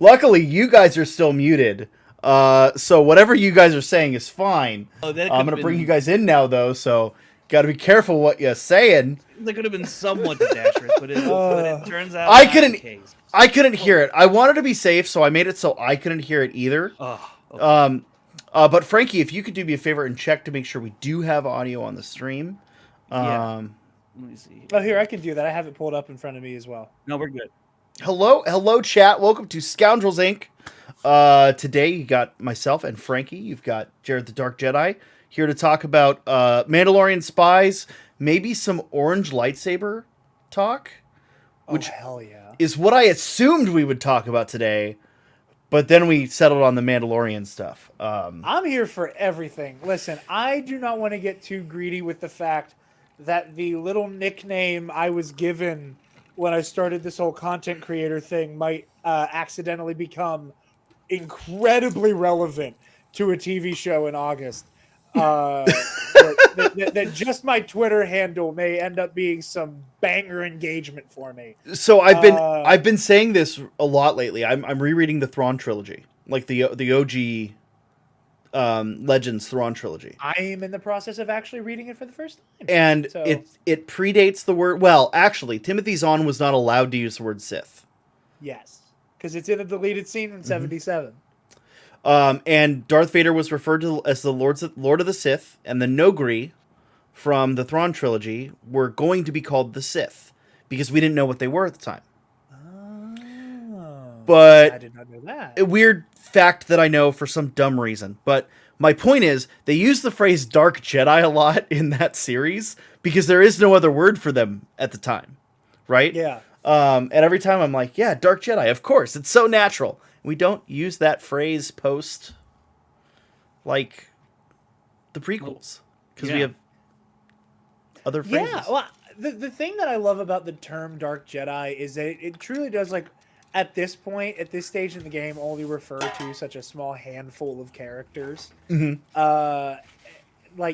Luckily, you guys are still muted. So whatever you guys are saying is fine. Oh, that I'm could gonna have bring you been. guys in now, though. So gotta be careful what you're saying. That could have been somewhat disastrous, but it turns out I not the couldn't. case. I couldn't hear it. I wanted to be safe, so I made it so I couldn't hear it either. Oh, okay. But Frankie, if you could do me a favor and check to make sure we do have audio on the stream. Yeah. Um, Let me see. Oh, here, I can do that. I have it pulled up in front of me as well. No, we're good. hello, chat. Welcome to Scoundrels Inc. Today you got myself and Frankie. You've got Jarod the Dark Jedi here to talk about Mandalorian spies, maybe some orange lightsaber talk, which hell yeah. is what I assumed we would talk about today. But then we settled on the Mandalorian stuff. I'm here for everything. Listen, I do not want to get too greedy with the fact that the little nickname I was given when I started this whole content creator thing might accidentally become incredibly relevant to a TV show in August. That just my Twitter handle may end up being some banger engagement for me. So I've been saying this a lot lately. I'm rereading the Thrawn trilogy, like the OG Legends Thrawn trilogy. I am in the process of actually reading it for the first time, and so it predates the word. Well, actually, Timothy Zahn was not allowed to use the word Sith. yes, because it's in a deleted scene in '77. And Darth Vader was referred to as the Lord of the Sith, and the Nogri from the Thrawn trilogy were going to be called the Sith because we didn't know what they were at the time. Oh, But I did not know that. a weird fact that I know for some dumb reason. But my point is, they use the phrase Dark Jedi a lot in that series because there is no other word for them at the time, right? Yeah. And every time I'm like, yeah, Dark Jedi, of course, it's so natural. We don't use that phrase post, like, the prequels because we have other phrases. Yeah, well, the thing that I love about the term Dark Jedi is that it truly does, like, at this point, at this stage in the game, only refer to such a small handful of characters. Like,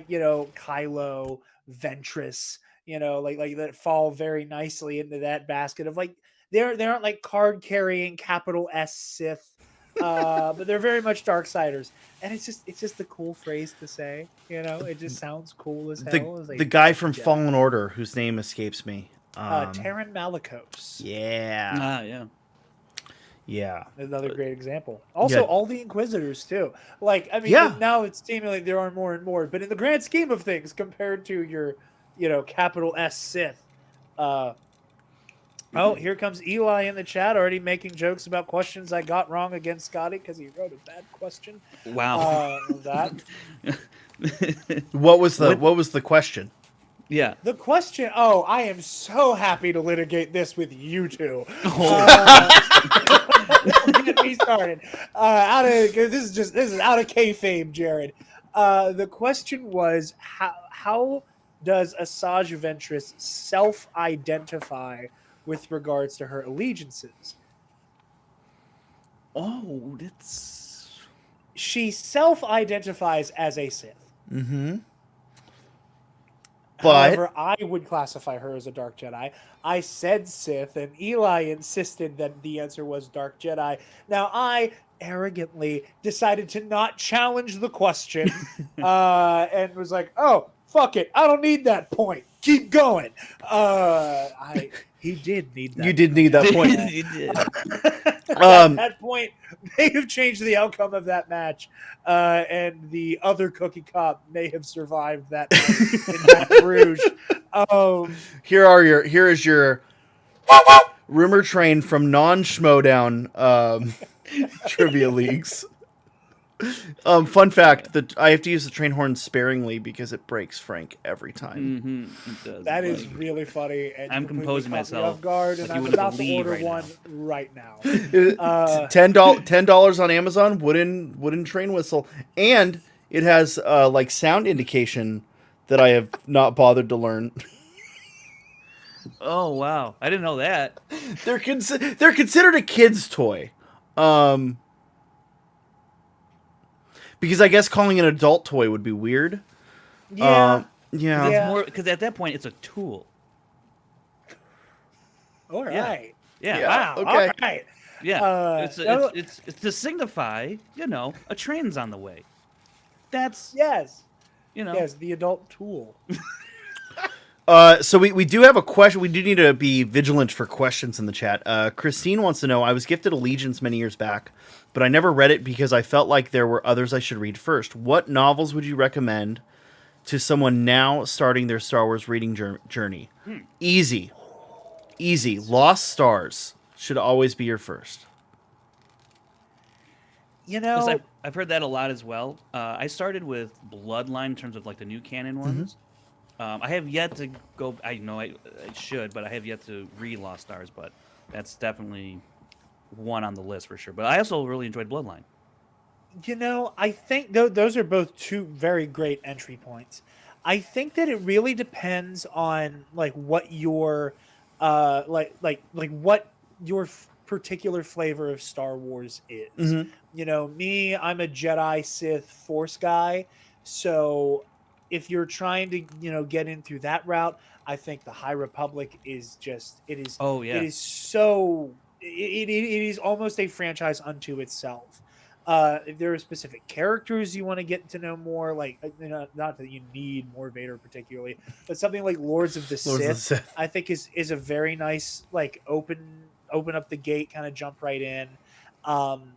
you know, Kylo, Ventress, you know, like that fall very nicely into that basket of, like, they aren't like card carrying capital S Sith, but they're very much Darksiders, and it's just a cool phrase to say. You know, it just sounds cool as hell. The guy from Fallen Order, whose name escapes me, Terran Malicos. Yeah. Yeah. Yeah. Another great example. Also, all the Inquisitors too. Like, I mean, now it's seemingly there are more and more, but in the grand scheme of things, compared to your, you know, capital S Sith. Oh, here comes Eli in the chat, already making jokes about questions I got wrong against Scotty because he wrote a bad question. Wow. That. What was the question? Yeah. The question. Oh, I am so happy to litigate this with you two. Get me started. This is out of kayfabe, Jared. The question was how does Asajj Ventress self-identify with regards to her allegiances? Oh, that's... She self-identifies as a Sith. Mm-hmm. However, I would classify her as a Dark Jedi. I said Sith, and Eli insisted that the answer was Dark Jedi. Now, I arrogantly decided to not challenge the question and was like, oh, fuck it. I don't need that point. Keep going. He did need that. You did need that point. You did. That point may have changed the outcome of that match, and the other cookie cop may have survived that match in Baton Rouge. Here is your rumor train from non-Schmodown trivia leagues. Fun fact: I have to use the train horn sparingly because it breaks Frank every time. It does. That is really funny. And I'm composing myself. Off guard, and I'm about to order one right now. $10 on Amazon. Wooden train whistle, and it has like sound indication that I have not bothered to learn. Oh wow! I didn't know that. They're considered a kid's toy. Because I guess calling it an adult toy would be weird. Yeah. It's more because at that point it's a tool. All right. Yeah. Wow. Okay. All right. Yeah, No, it's to signify, a train's on the way. That's yes, you know. yes, the adult tool. So we do have a question. We do need to be vigilant for questions in the chat. Christine wants to know, I was gifted Allegiance many years back, but I never read it because I felt like there were others I should read first. What novels would you recommend to someone now starting their Star Wars reading journey? Easy. Easy. Lost Stars should always be your first. You Because know, I've heard that a lot as well. I started with Bloodline in terms of like the new canon ones. I have yet to go. I know I should, but I have yet to read Lost Stars. But that's definitely one on the list for sure. But I also really enjoyed Bloodline. I think those are both two very great entry points. I think that it really depends on like what your like what your particular flavor of Star Wars is. Mm-hmm. Me, I'm a Jedi Sith Force guy, so if you're trying to get in through that route, I think the High Republic is just Oh it yeah. is so it is almost a franchise unto itself. If there are specific characters you want to get to know more, like not that you need more Vader particularly, but something like Lords of the Lords of the Sith, Sith. I think is a very nice like open up the gate, kind of jump right in. Um,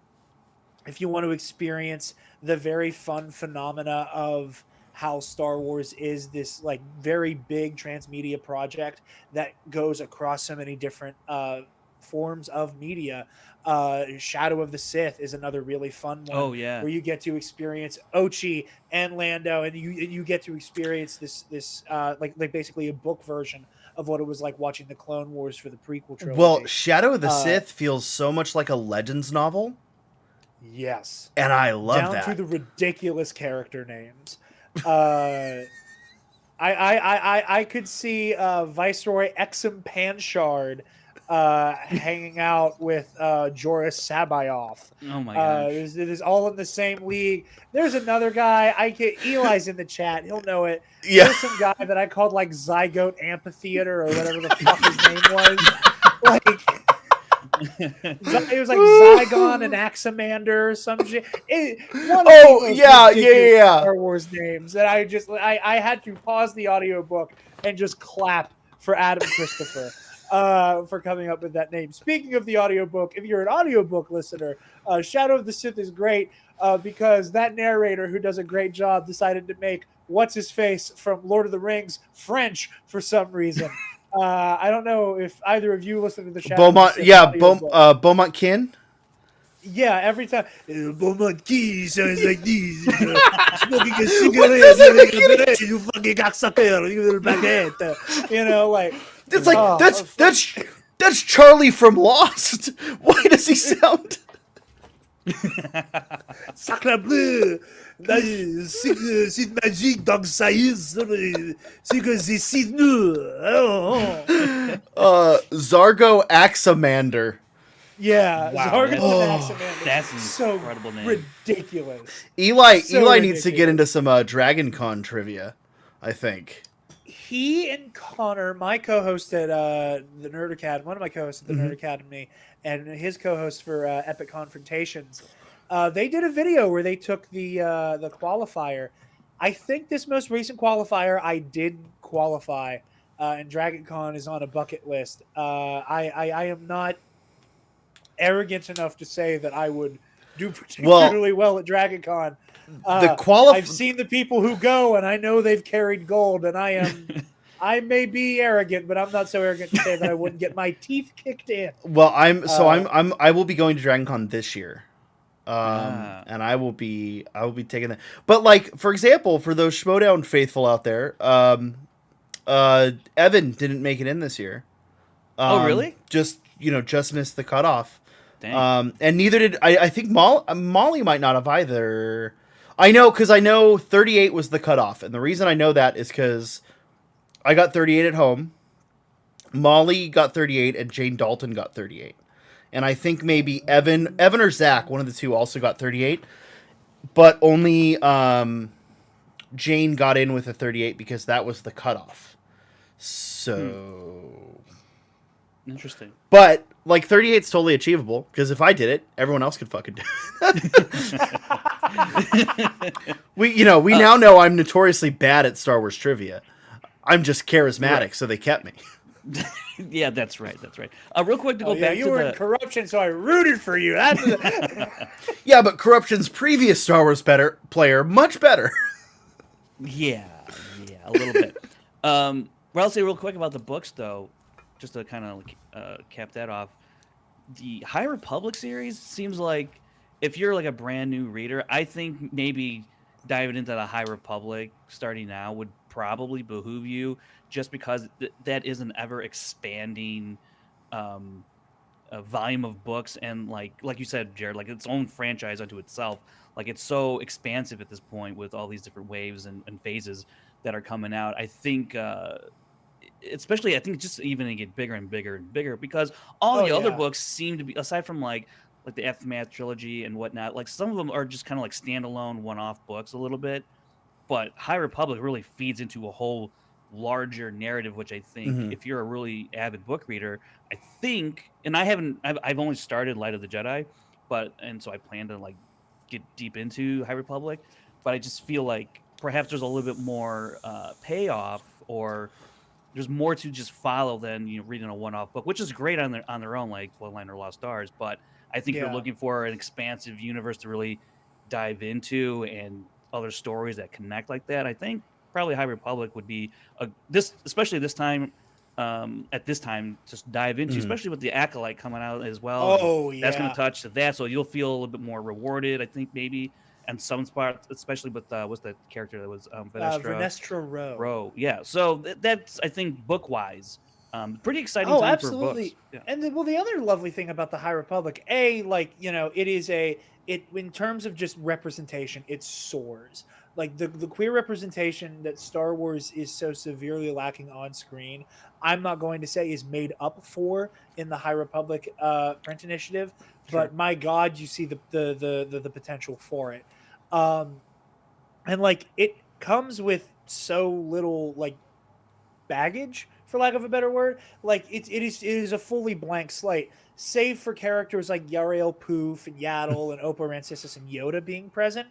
if you want to experience the very fun phenomena of how Star Wars is this like very big transmedia project that goes across so many different forms of media. Shadow of the Sith is another really fun one Oh yeah. where you get to experience Ochi and Lando, and you get to experience this like basically a book version of what it was like watching the Clone Wars for the prequel Well, trilogy. Shadow of the Uh, Sith feels so much like a Legends novel, yes, and I love down to that. the ridiculous character names. Uh, I could see Viceroy Exum Panshard hanging out with Joris Sabayoff. Oh my gosh. It is all in the same league. There's another guy. Eli's in the chat. He'll know it. Yeah. There's some guy that I called like Zygote Amphitheater or whatever the fuck his name was. Like it was like Zygon and Axamander or some shit. One of the most ridiculous yeah. Star Wars names that I had to pause the audiobook and just clap for Adam Christopher for coming up with that name. Speaking of the audiobook, if you're an audiobook listener, Shadow of the Sith is great because that narrator who does a great job decided to make what's his face from Lord of the Rings French for some reason. I don't know if either of you listen to the Shadow Beaumont, of the Sith yeah, audiobook. Beaumont Kin. Yeah, every time. Beaumont Key sounds like this. Smoking a does that cigarette. You fucking cocksucker. You little baguette. Like. It's like Oh, that's Charlie from Lost. Why does he sound? Sacre bleu. C'est magique dans science. C'est que c'est si nous. Zargo Axamander. Yeah, Wow, Zargon that's- and Axamander. That's an so incredible name. ridiculous. Eli So Eli needs to get ridiculous. into some Dragon Con trivia, I think. He and Connor, my co-host at the Nerd Academy, one of my co-hosts at the Nerd Academy, and his co-host for Epic Confrontations, they did a video where they took the qualifier. I think this most recent qualifier I did qualify, and Dragon Con is on a bucket list. I am not arrogant enough to say that I would do particularly well at Dragon Con. I've seen the people who go, and I know they've carried gold, and I may be arrogant, but I'm not so arrogant to say that I wouldn't get my teeth kicked in. Well, I will be going to Dragon Con this year. And I will be taking that. But like, for example, for those Schmodown faithful out there, Evan didn't make it in this year. Oh, really? Just missed the cutoff. Dang. And neither did I think Molly might not have either. I know, because I know 38 was the cutoff, and the reason I know that is because I got 38 at home, Molly got 38, and Jane Dalton got 38. And I think maybe Evan or Zach, one of the two, also got 38, but only Jane got in with a 38 because that was the cutoff. So Interesting. But like 38 is totally achievable because if I did it, everyone else could fucking do it. We now know I'm notoriously bad at Star Wars trivia. I'm just charismatic, Right. so they kept me. Yeah, that's right. That's right. Real quick to Oh, go yeah, back you to were in the. corruption, so I rooted for you. That's Yeah, but Corruption's previous Star Wars player much better. Yeah, a little bit. Well, I'll say real quick about the books, though, just to kind of cap that off. The High Republic series seems like if you're like a brand new reader, I think maybe diving into the High Republic starting now would probably behoove you, just because that is an ever expanding um, volume of books, and like you said, Jared, like its own franchise unto itself. Like it's so expansive at this point with all these different waves and phases that are coming out. I think especially I think just even to get bigger and bigger and bigger, because all Oh the other yeah. books seem to be, aside from like the Aftermath trilogy and whatnot, like some of them are just kind of like standalone one-off books a little bit, but High Republic really feeds into a whole larger narrative, which I think Mhm. if you're a really avid book reader, I think, and I've only started Light of the Jedi, and so I plan to like get deep into High Republic, but I just feel like perhaps there's a little bit more payoff, or there's more to just follow than reading a one-off book, which is great on their own, like Bloodline or Lost Stars. But I think you're Yeah. looking for an expansive universe to really dive into, and other stories that connect like that. I think probably High Republic would be especially this time, at this time, just dive into, Mhm. especially with the Acolyte coming out as well, and Oh that's going to yeah. touch to that, so you'll feel a little bit more rewarded, I think, maybe, and some spots, especially with what's that character that was Venestra Vernestra Rowe. Row. Yeah. So that's, I think, book wise, pretty exciting Oh, time for books. absolutely. Yeah. And well, the other lovely thing about the High Republic, like it is it in terms of just representation, it soars. Like the queer representation that Star Wars is so severely lacking on screen, I'm not going to say is made up for in the High Republic print initiative, Sure. but my God, you see the potential for it. Um, and like it comes with so little like baggage, for lack of a better word. Like it is a fully blank slate, save for characters like Yarael Poof and Yaddle and Opa Rancisis and Yoda being present.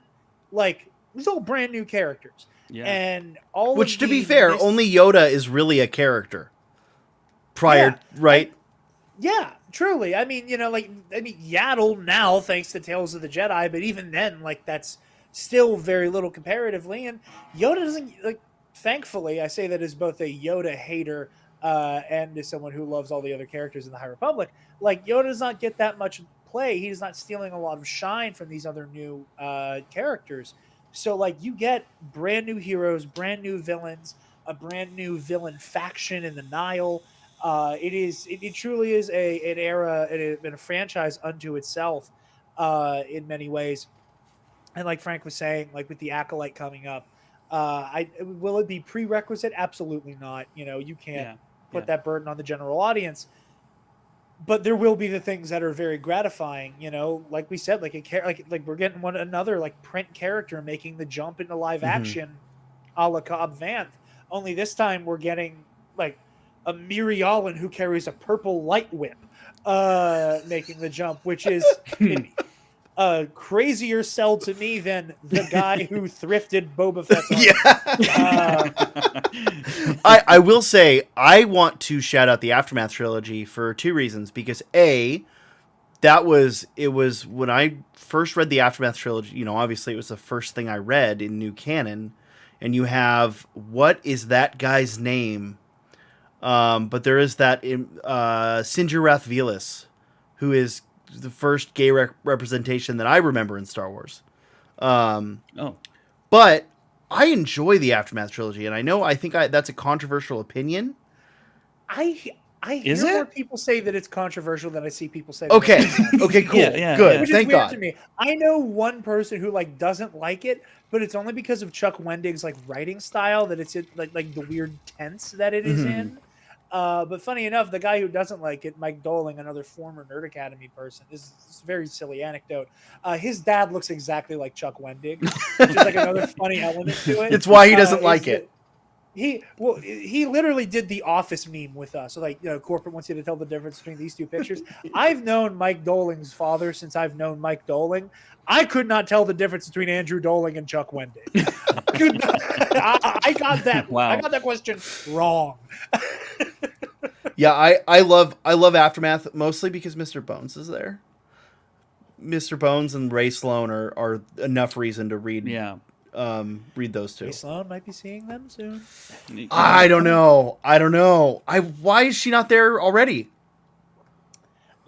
Like these all brand new characters, Yeah. and all Which, of to be the fair, mis- only Yoda is really a character. yeah, Prior, right? yeah, truly. I mean, Yaddle now, thanks to Tales of the Jedi, but even then, like that's still very little comparatively. And Yoda doesn't like. Thankfully, I say that as both a Yoda hater and as someone who loves all the other characters in the High Republic. Like Yoda does not get that much play. He's not stealing a lot of shine from these other new characters. So, like, you get brand new heroes, brand new villains, a brand new villain faction in the Nile. It truly is an era and a franchise unto itself in many ways. And like Frank was saying, like with the Acolyte coming up, I will it be prerequisite? Absolutely not. You can't Yeah. put Yeah. that burden on the general audience, but there will be the things that are very gratifying. Like we said, like like we're getting another like print character making the jump into live Mhm. action, a la Cobb Vanth. Only this time we're getting like a Miri Allen who carries a purple light whip, making the jump, which is an a crazier sell to me than the guy who thrifted Boba Fett's armor. Yeah. Uh, I will say I want to shout out the Aftermath trilogy for two reasons. Because it was when I first read the Aftermath trilogy. Obviously it was the first thing I read in new canon, and you have what is that guy's name? But there is that Sinjarath Velis, who is the first gay representation that I remember in Star Wars. Oh. But I enjoy the Aftermath trilogy, and I think that's a controversial opinion. I I Is hear more it? people say that it's controversial than I see people say that Okay, it's not. okay, cool, Yeah. good. Which is Thank weird to God. me. I know one person who like doesn't like it, but it's only because of Chuck Wendig's like writing style that it's like the weird tense that it is Mhm. in. But funny enough, the guy who doesn't like it, Mike Doling, another former Nerd Academy person, is a very silly anecdote. His dad looks exactly like Chuck Wendig, which is like another funny element to it. It's why he doesn't Is like it. He literally did the Office meme with us. So like, corporate wants you to tell the difference between these two pictures. I've known Mike Doling's father since I've known Mike Doling. I could not tell the difference between Andrew Doling and Chuck Wendig. I got that. Wow. I got that question wrong. Yeah, I love Aftermath mostly because Mr. Bones is there. Mr. Bones and Ray Sloan are enough reason to read. Yeah. Read those two. Ray Sloan might be seeing them soon. I don't know. Why is she not there already?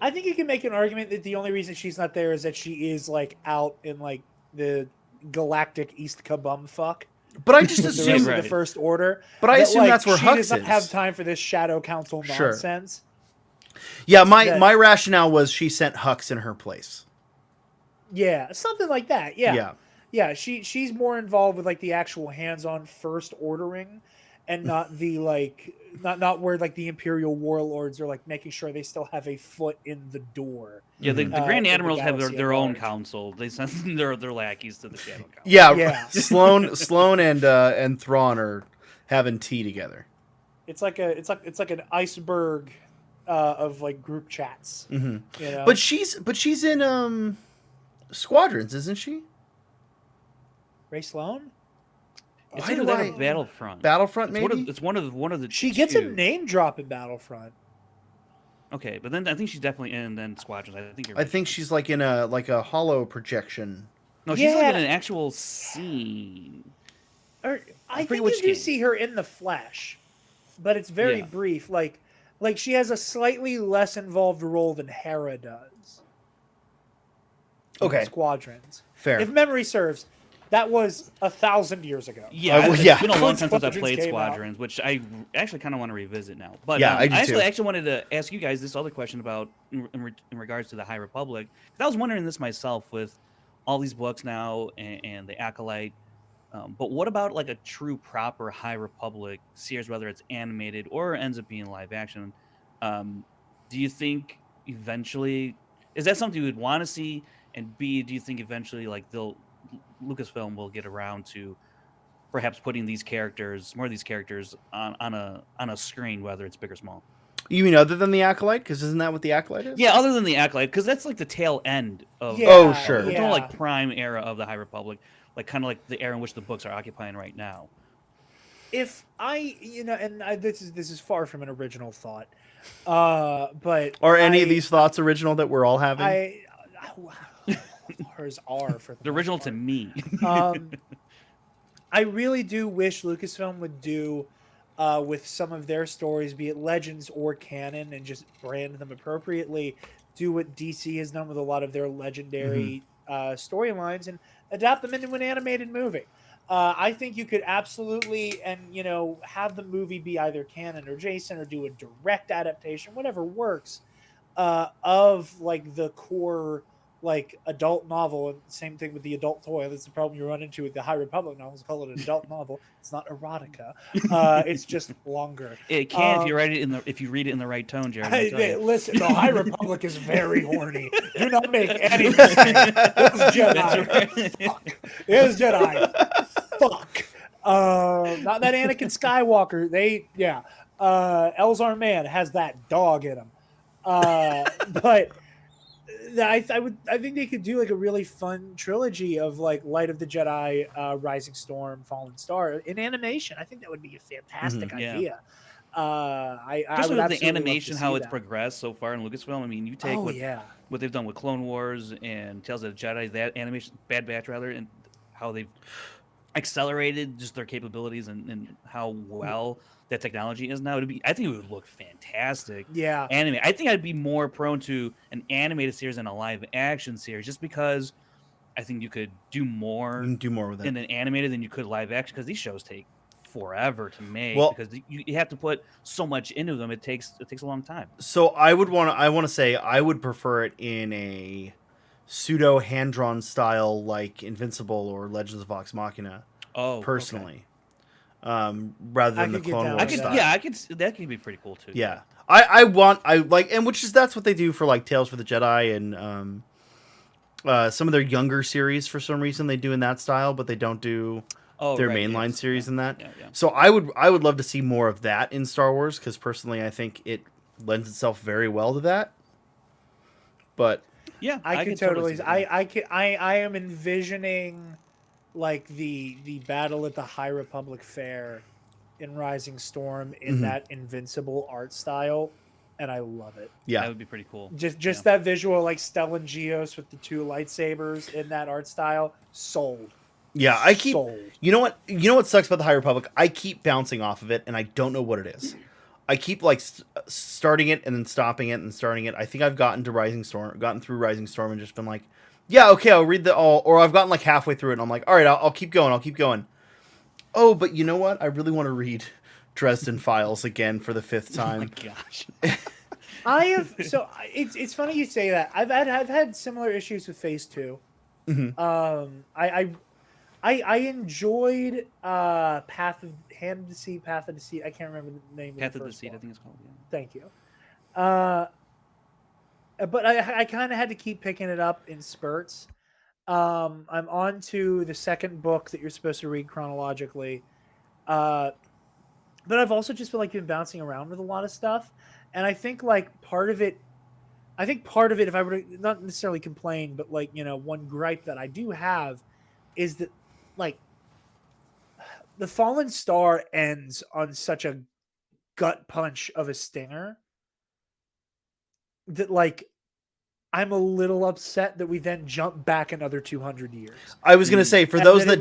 I think you can make an argument that the only reason she's not there is that she is like out in like the galactic East Kabum fuck. But I just with the assume rest of the First Order. But I assume that's where she Hux doesn't is. have time for this Shadow Council Sure. nonsense. Yeah, my rationale was she sent Hux in her place. Yeah, something like that. Yeah. Yeah. She's more involved with like the actual hands-on First Ordering, and not the like not where like the Imperial warlords are like making sure they still have a foot in the door. Yeah, the Grand Admirals have galaxy their at own large. council. They send their lackeys to the Shadow Council. Yeah. Yeah. Sloan and Thrawn are having tea together. It's like an iceberg of like group chats. Mm-hmm. You know? But she's in Squadrons, isn't she? Ray Sloan? It's Why either do that I- or Battlefront. Battlefront, It's maybe. It's one of the. She gets a two. name drop in Battlefront. Okay, but then I think she's definitely in then Squadrons. I think you're. I right. think she's like in a hollow projection. No, she's like Yeah. in an actual scene. Or I forget think which you do game. see her in the flesh, but it's very Yeah. brief. Like she has a slightly less involved role than Hera does. in Okay. Squadrons. Fair. If memory serves, that was 1,000 years ago. Yeah, well, it's yeah. been a long When time since I Squadrons played came Squadrons, which I actually kind of want to revisit now. But Yeah, I do too. actually wanted to ask you guys this other question about in regards to the High Republic. 'Cause I was wondering this myself with all these books now and the Acolyte. But what about like a true proper High Republic series, whether it's animated or ends up being live action? Do you think eventually is that something you would want to see? And B, do you think eventually like Lucasfilm will get around to perhaps putting more of these characters on a screen, whether it's big or small? You mean other than the Acolyte? Because isn't that what the Acolyte is? Yeah, other than the Acolyte, because that's like the tail end of Yeah, Oh, sure. the yeah. total like prime era of the High Republic, like kind of like the era in which the books are occupying right now. If this is far from an original thought, but Are any of these thoughts original that we're all having? ours are for The original to me. I really do wish Lucasfilm would do with some of their stories, be it legends or canon, and just brand them appropriately. Do what DC has done with a lot of their legendary storylines and adapt them into an animated movie. I think you could absolutely, have the movie be either canon or Jason, or do a direct adaptation, whatever works, of like the core like adult novel. And same thing with the adult toy. That's the problem you run into with the High Republic novels. Call it an adult novel. It's not erotica. It's just longer. It can if you write it if you read it in the right tone, Jared. I'll tell you. Listen, the High Republic is very horny. Do not make any mistake. It's Jedi. Fuck. It's Jedi. Fuck. Not that Anakin Skywalker. Elzar Mann has that dog in him. But I think they could do like a really fun trilogy of like Light of the Jedi, Rising Storm, Fallen Star in animation. I think that would be a fantastic Yeah. idea. I Especially would with the absolutely love to animation, see how it's that. progressed so far in Lucasfilm. I mean, you take what they've done with Clone Wars and Tales of the Jedi, that animation, Bad Batch rather, and how they've accelerated just their capabilities and how well that technology is now. I think it would look fantastic. Yeah. Anime. I think I'd be more prone to an animated series than a live action series, just because I think you could do more You can do more with it. in an animated than you could live action, because these shows take forever to make, Well- because you have to put so much into them. It takes a long time. So I want to say I would prefer it in a pseudo hand drawn style like Invincible or Legends of Vox Machina. Oh, okay. Personally, rather I than the could get Clone down Wars with style. that. that could be pretty cool too. Yeah. I like, and that's what they do for like Tales for the Jedi and some of their younger series. For some reason, they do in that style, but they don't do Oh, their right, mainline yes, series yeah, in that. yeah, yeah. So I would love to see more of that in Star Wars, because personally I think it lends itself very well to that. But Yeah, I I could could totally totally. see that. I am envisioning like the battle at the High Republic Fair in Rising Storm in Mhm. that invincible art style, and I love it. That yeah, would be pretty cool. Just that visual, like Stellan Geos with the two lightsabers in that art style, sold. yeah. Sold. You know what? You know what sucks about the High Republic? I keep bouncing off of it, and I don't know what it is. I keep like starting it and then stopping it and starting it. I think I've gotten through Rising Storm, and just been like, yeah, okay, I'll read the all, or I've gotten like halfway through it, and I'm like, all right, I'll keep going. I'll keep going. Oh, but you know what? I really want to read Dresden Files again for the fifth Oh my time. gosh. I have so it's funny you say that. I've had similar issues with Phase 2. Mhm. I enjoyed Path of Hand of Deceit, Path of Deceit. I can't remember the name Path of of the the first Seed, I one. think it's called. Yeah. Thank you. But I kind of had to keep picking it up in spurts. I'm on to the second book that you're supposed to read chronologically. But I've also just been bouncing around with a lot of stuff, and I think like part of it. I think part of it, if I were to not necessarily complain, but like one gripe that I do have is that like the Fallen Star ends on such a gut punch of a stinger that like I'm a little upset that we then jump back another 200 years. I was gonna say, And that it was like,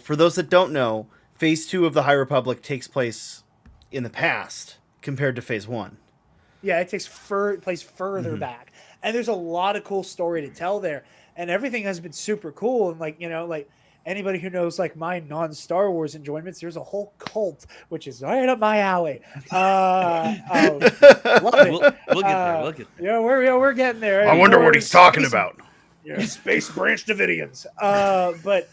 for those that don't know, Phase 2 of the High Republic takes place in the past compared to Phase 1. yeah, it takes place further back, and there's a lot of cool story to tell there, and everything has been super cool. And like like anybody who knows like my non-Star Wars enjoyments, there's a whole cult which is right up my alley. Love it. We'll get there. We'll get there. Yeah, we're getting there. I wonder what he's talking Space- about. Yeah, Space Branch Davidians. But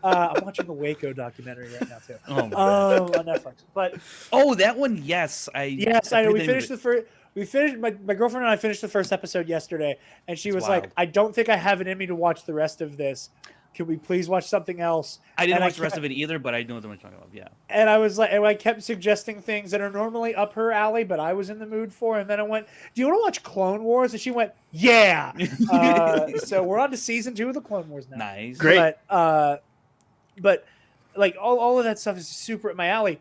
I'm watching the Waco documentary right now too. Oh, my On Netflix. But oh, that one, yes. yes, I know. We everything finished that- the first. We finished. My girlfriend and I finished the first episode yesterday, and she It's was wild. like, "I don't think I have it in me to watch the rest of this. Can we please watch something else?" I didn't And watch the rest of it either, but I know what you're talking about. Yeah. And I was like, and I kept suggesting things that are normally up her alley, but I was in the mood for. And then I went, "Do you want to watch Clone Wars?" And she went, "Yeah." So we're on to season 2 of the Clone Wars now. Nice. Great. But like all of that stuff is super at my alley.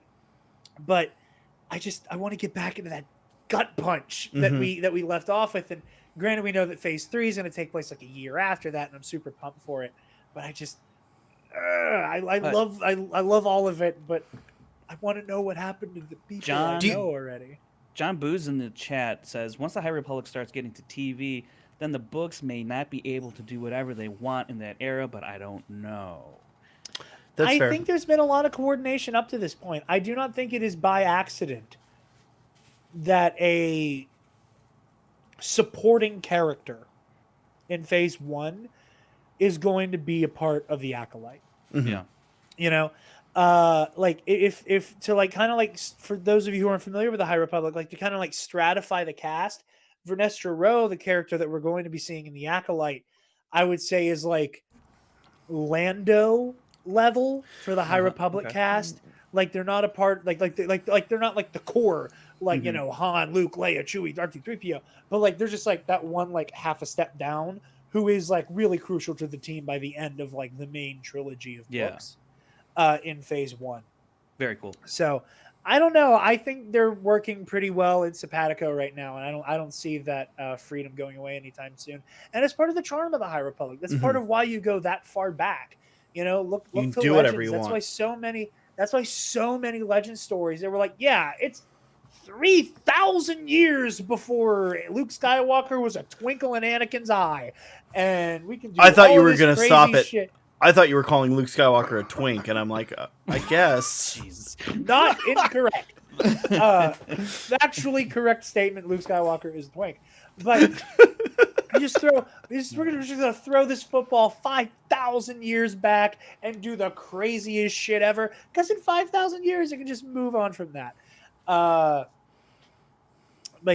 But I want to get back into that gut punch that we left off with. And granted, we know that Phase 3 is going to take place like a year after that, and I'm super pumped for it. But I love all of it, but I want to know what happened to the people John, I know already. John Booz in the chat says, once the High Republic starts getting to TV, then the books may not be able to do whatever they want in that era, but I don't know. That's I fair. think there's been a lot of coordination up to this point. I do not think it is by accident that a supporting character in Phase 1 is going to be a part of the Acolyte. Yeah. Like if to like kind of like, for those of you who aren't familiar with the High Republic, like to kind of like stratify the cast, Vernestra Rowe, the character that we're going to be seeing in the Acolyte, I would say is like Lando level for the High Republic okay. cast. Like they're not a part, like they're not like the core, like Han, Luke, Leia, Chewie, R2-3PO, but like they're just like that one like half a step down, who is like really crucial to the team by the end of like the main trilogy of books in Phase 1. Very cool. So I don't know. I think they're working pretty well in Sapatico right now, and I don't see that freedom going away anytime soon. And it's part of the charm of the High Republic. That's part of why you go that far back. Look You can to do Legends. whatever you That's want. why so many Legend stories. They were like, yeah, it's 3,000 years before Luke Skywalker was a twinkle in Anakin's eye, and we can do. I thought you all were this gonna crazy stop it. shit. I thought you were calling Luke Skywalker a twink, and I'm like, I guess. Jeez. Not incorrect. Factually correct statement. Luke Skywalker is a twink, but we're just gonna throw this football 5,000 years back and do the craziest shit ever. Because in 5,000 years, you can just move on from that. But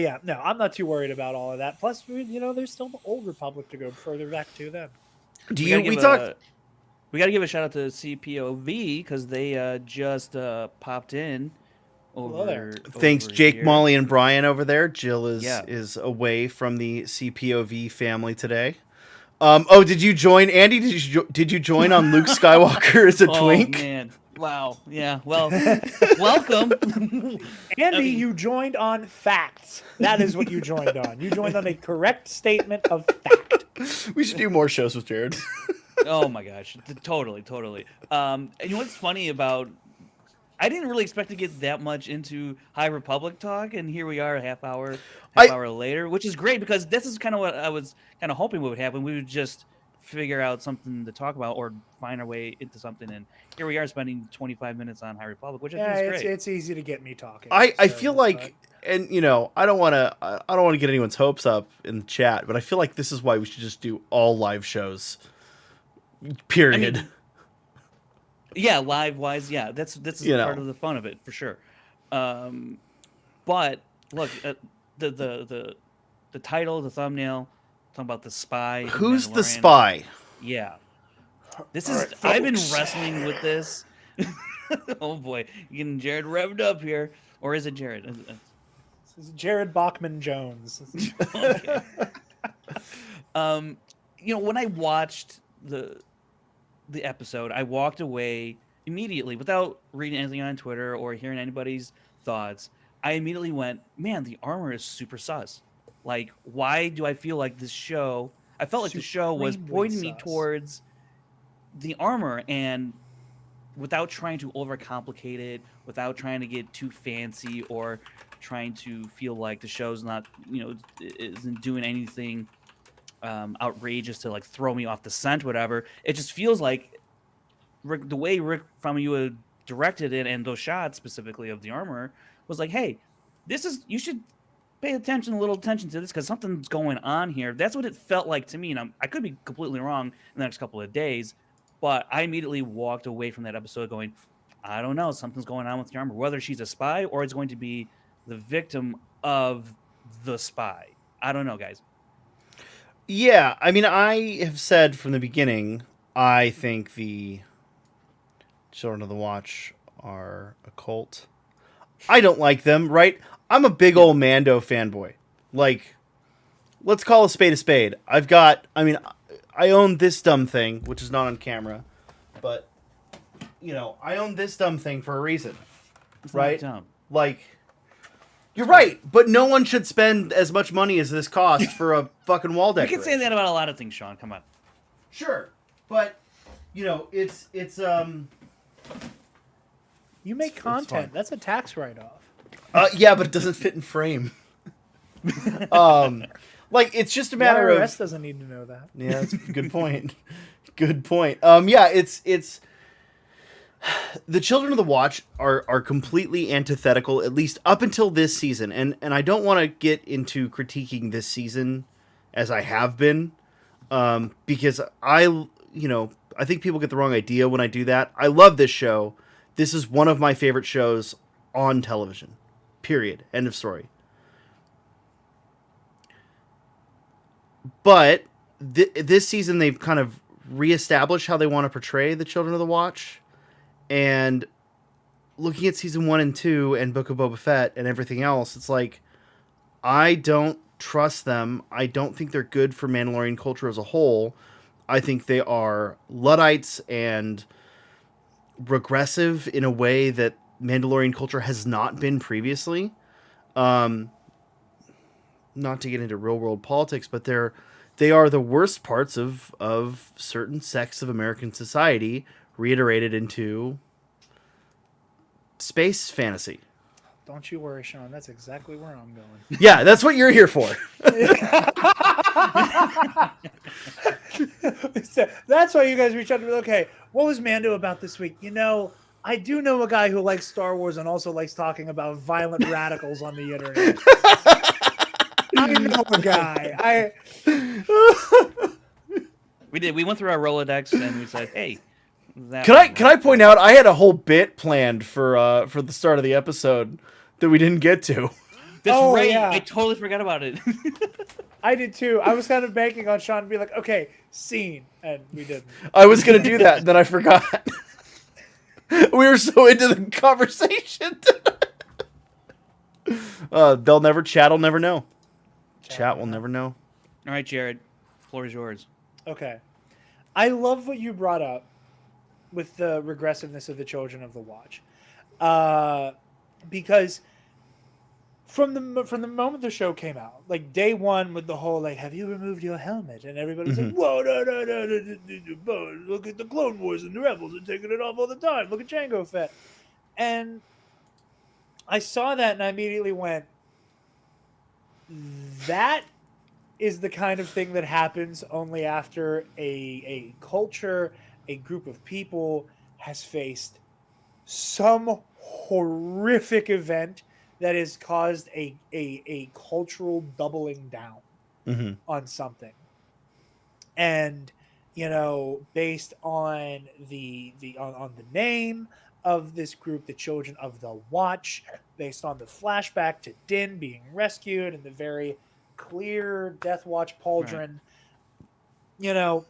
yeah, no, I'm not too worried about all of that. Plus, there's still the Old Republic to go further back to then. Do We you? gotta We give talked. We got to give a shout out to CPOV because they just popped in Hello there. over. Thanks, over Jake, here. Molly, and Brian over there. Jill Yeah. is away from the CPOV family today. Oh, did you join, Andy? Did you join on Luke Skywalker as a twink? Oh man! Wow. Yeah. Well, welcome, Andy, you joined on facts. That is what you joined on. You joined on a correct statement of fact. We should do more shows with Jared. Oh my gosh! Totally. And you know what's funny about? I didn't really expect to get that much into High Republic talk, and here we are, a half hour later, which is great because this is kind of what I was kind of hoping would happen. We would just figure out something to talk about or find our way into something, and here we are spending 25 minutes on High Republic, which I think is great. It's easy to get me talking. I so feel that's like, fine. and you know, I don't want to get anyone's hopes up in the chat, but I feel like this is why we should just do all live shows. Period. I mean, yeah, live wise, yeah, that's part of the fun of it for sure. But look, the title, the thumbnail, talking about the spy. Who's the Mandalorian. spy? Yeah, this All is. right, I've been folks. wrestling with this. Oh boy, you getting Jared revved up here, or is it Jared? This is Jared Bachman Jones. Okay. You know, when I watched the episode, I walked away immediately without reading anything on Twitter or hearing anybody's thoughts. I immediately went, man, the armor is super sus. Like, why do I feel like this show? I felt like the show was Supremely pointing me sus. towards the armor, and without trying to overcomplicate it, without trying to get too fancy or trying to feel like the show's not, you know, isn't doing anything outrageous to like throw me off the scent, whatever. It just feels like the way Rick Famuyiwa directed it, and those shots specifically of the armor, was like, hey, you should pay a little attention to this because something's going on here. That's what it felt like to me, and I could be completely wrong in the next couple of days, but I immediately walked away from that episode going, I don't know, something's going on with the armor, whether she's a spy or it's going to be the victim of the spy. I don't know, guys. Yeah, I mean, I have said from the beginning, I think the Children of the Watch are a cult. I don't like them, right? I'm a big old Mando fanboy. Like, let's call a spade a spade. I own this dumb thing, which is not on camera, but, you know, I own this dumb thing for a reason, It's not right? dumb. Like, you're right, but no one should spend as much money as this cost for a fucking wall You decoration. can say that about a lot of things, Sean. Come on. Sure, but you know, it's You make It's content. fine. That's a tax write-off. yeah, but it doesn't fit in frame. Like it's just a The matter IRS of doesn't need to know that. yeah, that's a good point. Good point. Yeah, it's the Children of the Watch are completely antithetical, at least up until this season, and I don't want to get into critiquing this season as I have been, because I think people get the wrong idea when I do that. I love this show. This is one of my favorite shows on television. Period. End of story. But this season they've kind of reestablished how they want to portray the Children of the Watch. And looking at season 1 and 2 and Book of Boba Fett and everything else, it's like, I don't trust them. I don't think they're good for Mandalorian culture as a whole. I think they are Luddites and regressive in a way that Mandalorian culture has not been previously. Not to get into real world politics, but they are the worst parts of certain sects of American society reiterated into space fantasy. Don't you worry, Sean. That's exactly where I'm going. Yeah, that's what you're here for. That's why you guys reach out to me. Okay, what was Mando about this week? You know, I do know a guy who likes Star Wars and also likes talking about violent radicals on the internet. I know a guy. We did. We went through our Rolodex and we said, "Hey, Can I point out I had a whole bit planned for the start of the episode that we didn't get to. That's Oh, right. yeah. I totally forgot about it. I did too. I was kind of banking on Sean to be like, okay, scene, and we didn't. I was gonna do that, and then I forgot. We were so into the conversation. They'll never. Chat'll never know. Chat will never know. All right, Jared, floor is yours. Okay. I love what you brought up with the regressiveness of the Children of the Watch. Because from the moment the show came out, like day one with the whole like, have you removed your helmet? And everybody was like, whoa, no, look at the Clone Wars and the Rebels are taking it off all the time. Look at Jango Fett. And I saw that and I immediately went, that is the kind of thing that happens only after a culture, a group of people has faced some horrific event that has caused a cultural doubling down on something. And, you know, based on the name of this group, the Children of the Watch, based on the flashback to Din being rescued and the very clear Death Watch pauldron, right. You know,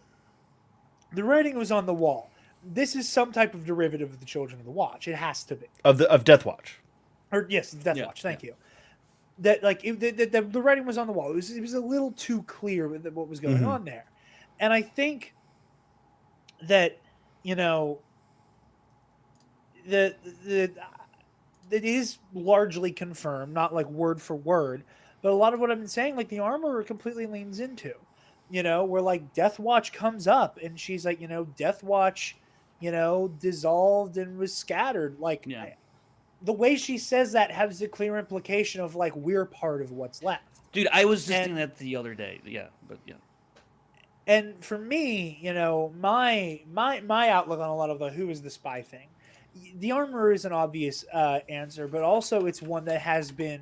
the writing was on the wall. This is some type of derivative of the Children of the Watch. It has to be of Death Watch. Or yes, Death Watch. Thank you. That like the writing was on the wall. It was a little too clear with what was going on there, and I think that, you know, that it is largely confirmed, not like word for word, but a lot of what I've been saying, like the Armorer completely leans into, you know, where like Death Watch comes up and she's like, you know, Death Watch, you know, dissolved and was scattered. Like, the way she says that has a clear implication of like, we're part of what's left. Dude, I was just thinking that the other day. And for me, you know, my outlook on a lot of the who is the spy thing, the Armorer is an obvious answer, but also it's one that has been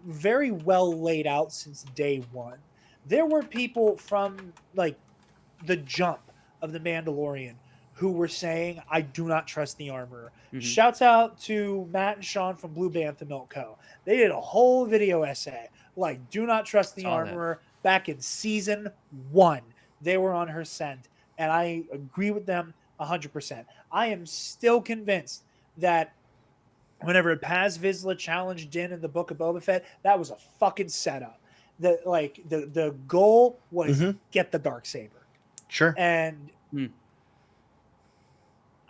very well laid out since day one. There were people from like the jump of the Mandalorian who were saying, I do not trust the Armorer. Shouts out to Matt and Sean from Blue Bantha Milk Co. They did a whole video essay, like, do not trust the Armorer. Back in season 1. They were on her scent. And I agree with them 100%. I am still convinced that whenever Paz Vizsla challenged Din in the Book of Boba Fett, that was a fucking setup. The goal was get the Darksaber. Sure. And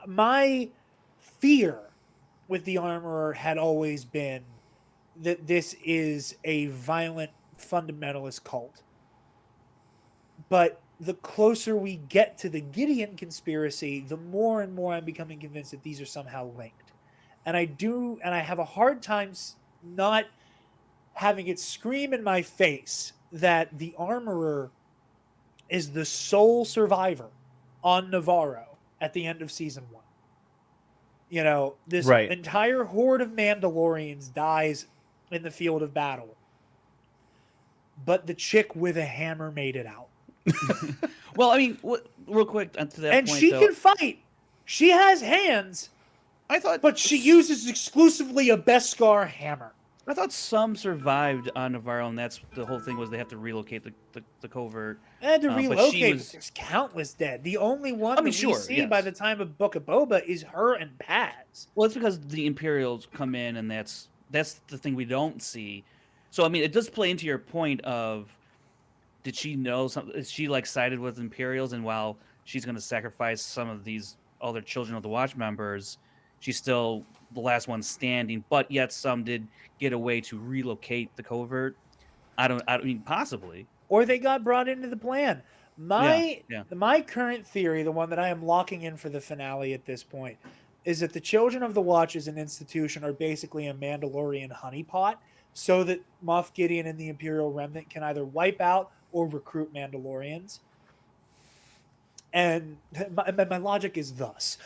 my fear with the Armorer had always been that this is a violent fundamentalist cult. But the closer we get to the Gideon conspiracy, the more and more I'm becoming convinced that these are somehow linked. And I have a hard time not having it scream in my face that the Armorer is the sole survivor on Navarro at the end of season 1. You know, this entire horde of Mandalorians dies in the field of battle, but the chick with a hammer made it out. Well, I mean, real quick to that point, and she can fight. She has hands. But she uses exclusively a Beskar hammer. I thought some survived on Navarro, and that's the whole thing was they have to relocate the covert. And to relocate, there's countless dead. The only one we see by the time of Book of Boba is her and Paz. Well, it's because the Imperials come in, and that's the thing we don't see. So, I mean, it does play into your point of, did she know something? Is she like sided with Imperials, and while she's going to sacrifice some of these other Children of the Watch members, she's still the last one standing, but yet some did get away to relocate the covert. I mean, possibly. Or they got brought into the plan. My current theory, the one that I am locking in for the finale at this point, is that the Children of the Watch as an institution are basically a Mandalorian honeypot, so that Moff Gideon and the Imperial Remnant can either wipe out or recruit Mandalorians. And my logic is thus.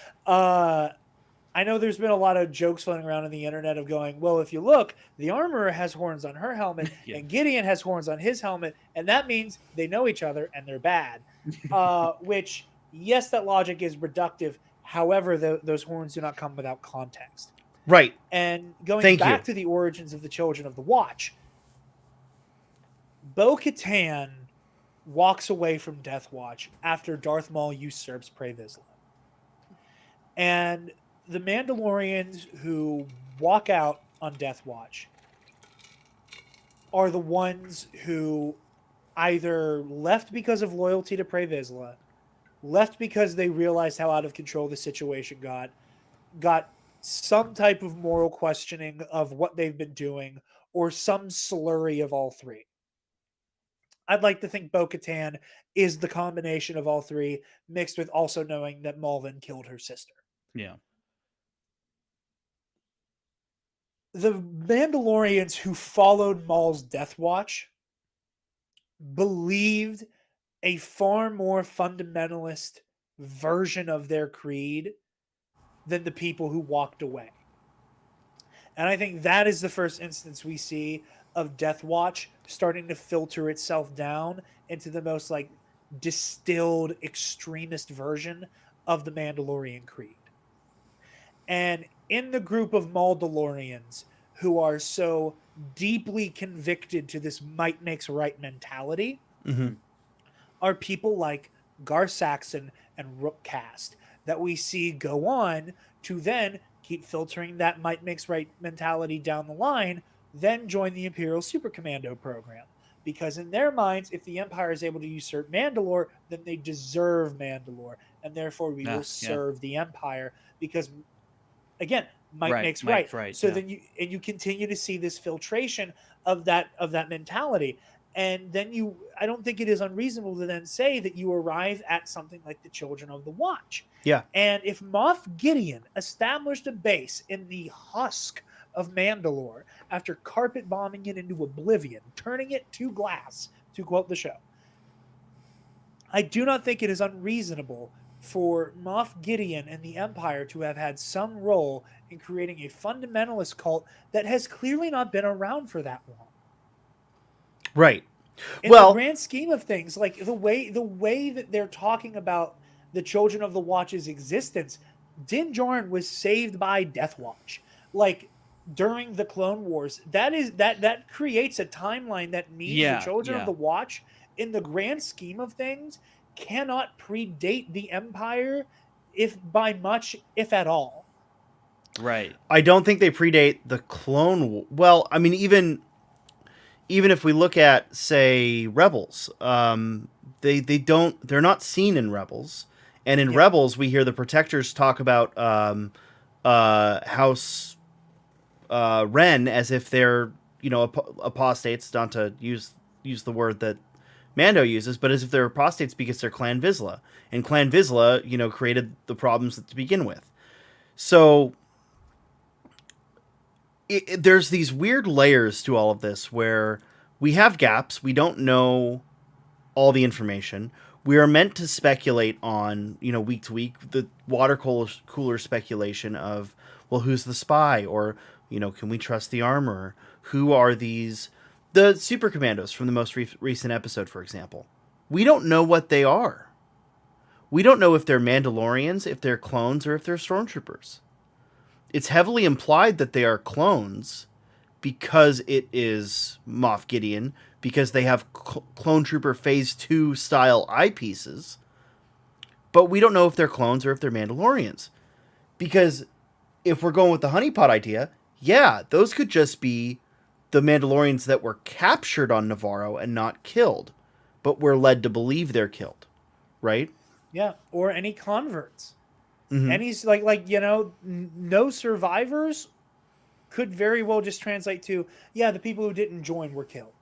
I know there's been a lot of jokes floating around on the internet of going, well, if you look, the Armorer has horns on her helmet and Gideon has horns on his helmet, and that means they know each other and they're bad. Which, yes, that logic is reductive. However, those horns do not come without context. Right. And going back to the origins of the Children of the Watch, Bo-Katan walks away from Death Watch after Darth Maul usurps Pre Vizsla. And the Mandalorians who walk out on Death Watch are the ones who either left because of loyalty to Pre Vizsla, left because they realized how out of control the situation got some type of moral questioning of what they've been doing, or some slurry of all three. I'd like to think Bo-Katan is the combination of all three, mixed with also knowing that Malvin killed her sister. Yeah. The Mandalorians who followed Maul's Death Watch believed a far more fundamentalist version of their creed than the people who walked away. And I think that is the first instance we see of Death Watch starting to filter itself down into the most like distilled extremist version of the Mandalorian creed. And in the group of Mandalorians who are so deeply convicted to this might makes right mentality are people like Gar Saxon and Rook Cast that we see go on to then keep filtering that might makes right mentality down the line, then join the Imperial Super Commando program. Because in their minds, if the Empire is able to usurp Mandalore, then they deserve Mandalore, and therefore we will serve the Empire. Because again, might makes right. So then you continue to see this filtration of that mentality. And then I don't think it is unreasonable to then say that you arrive at something like the Children of the Watch. Yeah. And if Moff Gideon established a base in the husk of Mandalore after carpet bombing it into oblivion, turning it to glass, to quote the show, I do not think it is unreasonable for Moff Gideon and the Empire to have had some role in creating a fundamentalist cult that has clearly not been around for that long. Right. In the grand scheme of things, like the way that they're talking about the Children of the Watch's existence, Din Djarin was saved by Death Watch. Like during the Clone Wars, that creates a timeline that means the Children of the Watch, in the grand scheme of things, cannot predate the Empire, if by much, if at all. Right. I don't think they predate the Clone. Well, I mean, even if we look at, say, Rebels, they're not seen in Rebels, and in Rebels we hear the Protectors talk about House Ren as if they're apostates, not to use the word that Mando uses, but as if they're apostates because they're Clan Vizsla, and Clan Vizsla created the problems to begin with. So there's these weird layers to all of this where we have gaps. We don't know all the information. We are meant to speculate on, week to week, the water cooler speculation of, well, who's the spy? Or, can we trust the armorer? Who are the super commandos from the most recent episode, for example? We don't know what they are. We don't know if they're Mandalorians, if they're clones, or if they're stormtroopers. It's heavily implied that they are clones because it is Moff Gideon, because they have Clone Trooper Phase 2 style eyepieces. But we don't know if they're clones or if they're Mandalorians. Because if we're going with the honeypot idea, those could just be the Mandalorians that were captured on Navarro and not killed, but we're led to believe they're killed, right? Yeah, or any converts. Any no survivors could very well just translate to the people who didn't join were killed.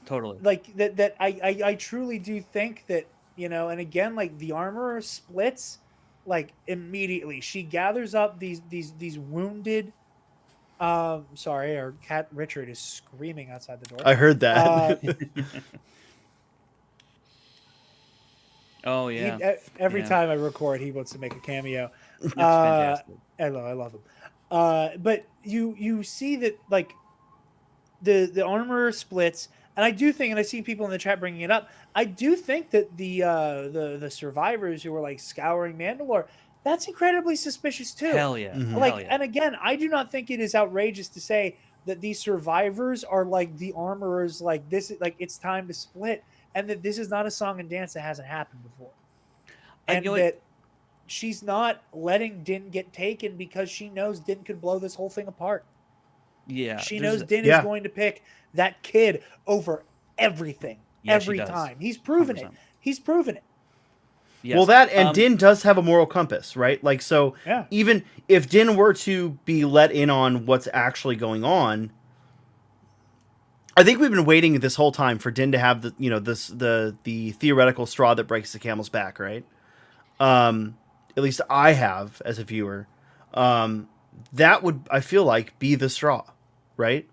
Totally. Like that I truly do think that, and again, like the armorer splits like immediately. She gathers up these wounded. Sorry, our cat Richard is screaming outside the door. I heard that. Oh yeah. Every time I record, he wants to make a cameo. That's fantastic. I love him. But you see that like the armor splits, and I do think, and I see people in the chat bringing it up, I do think that the survivors who were like scouring Mandalore, that's incredibly suspicious too. Hell yeah. Like, Hell yeah. and again, I do not think it is outrageous to say that these survivors are like the armorers, like this, like it's time to split, and that this is not a song and dance that hasn't happened before, and that she's not letting Din get taken because she knows Din could blow this whole thing apart. Yeah, She knows Din is Yeah. going to pick that kid over everything every she does. time. He's proven 100%. it. He's proven it. Yes. Well, that and Din does have a moral compass, right? Like, so Yeah. even if Din were to be let in on what's actually going on, I think we've been waiting this whole time for Din to have the, you know, the theoretical straw that breaks the camel's back, right? At least I have as a viewer. That would, I feel like, be the straw, right?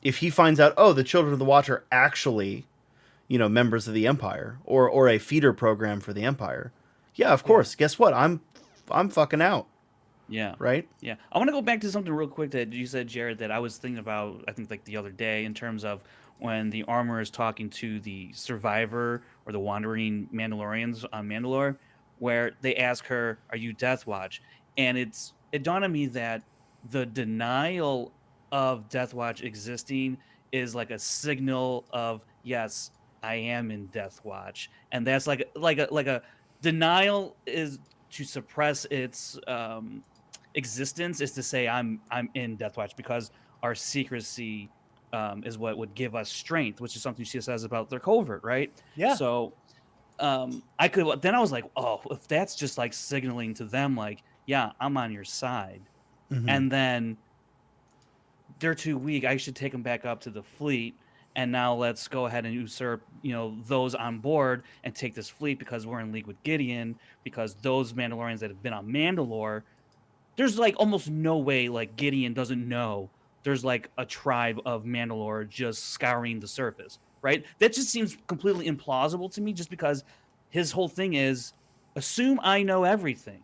If he finds out, oh, the Children of the Watch are actually, you know, members of the Empire or a feeder program for the Empire. Yeah, of course. Guess what? I'm fucking out. Yeah. Right? Yeah. I want to go back to something real quick that you said, Jared, that I was thinking about, I think, like the other day, in terms of when the armor is talking to the survivor or the wandering Mandalorians on Mandalore, where they ask her, "Are you Death Watch?" And it dawned on me that the denial of Death Watch existing is like a signal of, yes, I am in Death Watch. And that's like a denial is to suppress its existence, is to say I'm in Death Watch because our secrecy is what would give us strength, which is something she says about their covert, right? Yeah. So I was like, oh, if that's just like signaling to them, like, yeah, I'm on your side, and then they're too weak, I should take them back up to the fleet, and now let's go ahead and usurp, you know, those on board and take this fleet because we're in league with Gideon, because those Mandalorians that have been on Mandalore, there's like almost no way like Gideon doesn't know there's like a tribe of Mandalore just scouring the surface, right? That just seems completely implausible to me, just because his whole thing is assume I know everything,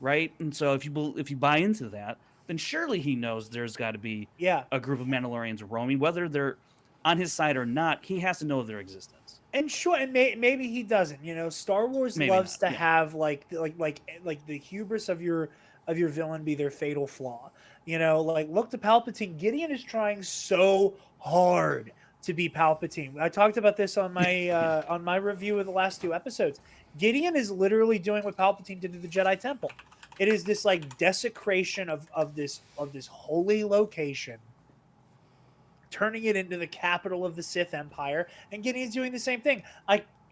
right? And so if you buy into that, then surely he knows there's got to be a group of Mandalorians roaming, whether they're on his side or not. He has to know their existence. And sure, and maybe he doesn't. You know, Star Wars loves to have like the hubris of your villain be their fatal flaw. You know, like look to Palpatine. Gideon is trying so hard to be Palpatine. I talked about this on my on my review of the last 2 episodes. Gideon is literally doing what Palpatine did to the Jedi Temple. It is this like desecration of this holy location, turning it into the capital of the Sith Empire, and Gideon's doing the same thing.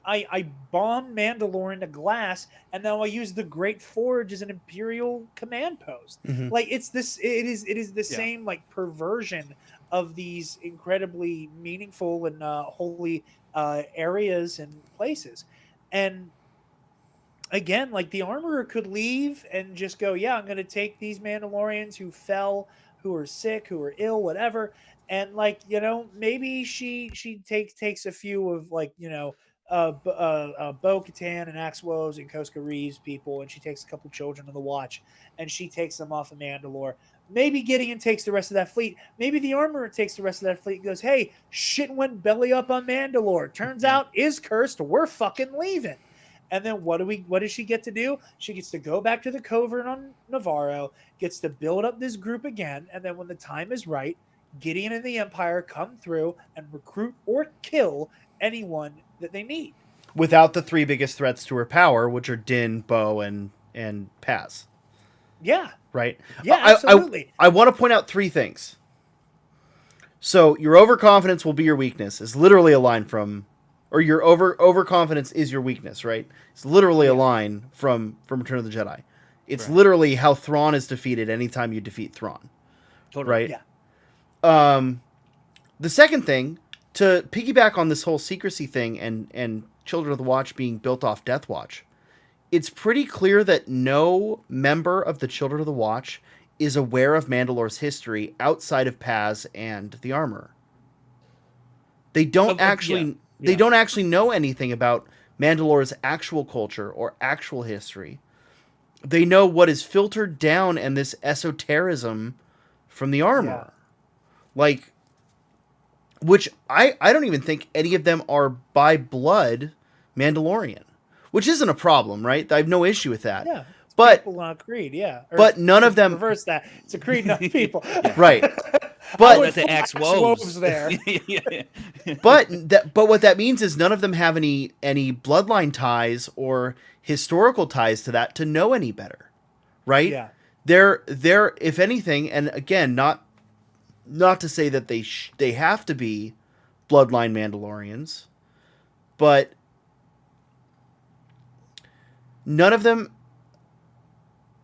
I bombed Mandalore into glass, and now I use the Great Forge as an Imperial command post. Like it is the same like perversion of these incredibly meaningful and holy areas and places. And again, like the armorer could leave and just go, yeah, I'm going to take these Mandalorians who fell, who are sick, who are ill, whatever. And like, you know, maybe she takes a few of like, you know, Bo-Katan and Axwoves and Koska Reeves people, and she takes a couple children of the Watch, and she takes them off of Mandalore. Maybe Gideon takes the rest of that fleet. Maybe the armorer takes the rest of that fleet and goes, hey, shit went belly up on Mandalore. Turns out is cursed. We're fucking leaving. And then what does she get to do? She gets to go back to the covert on Navarro, gets to build up this group again, and then when the time is right, Gideon and the Empire come through and recruit or kill anyone that they need. Without the 3 biggest threats to her power, which are Din, Bo, and Paz. Yeah. Right? Yeah, absolutely. I want to point out 3 things. So, your overconfidence will be your weakness is literally a line from... Or your overconfidence is your weakness, right? It's literally a line from Return of the Jedi. It's literally how Thrawn is defeated anytime you defeat Thrawn. Totally. Right? Yeah. The second thing, to piggyback on this whole secrecy thing and Children of the Watch being built off Death Watch, it's pretty clear that no member of the Children of the Watch is aware of Mandalore's history outside of Paz and the Armorer. They don't They don't actually know anything about Mandalore's actual culture or actual history. They know what is filtered down and this esotericism from the Armorer. Like, which I don't even think any of them are by blood Mandalorian, which isn't a problem, right? I have no issue with that. Yeah. But people, not creed, yeah. But none of them reverse that. It's a creed, not people. Right. But- I would Let the full axe axe woves. woves there. but what that means is none of them have any bloodline ties or historical ties to that to know any better, right? Yeah. They're if anything, and again, not to say that they have to be bloodline Mandalorians, but none of them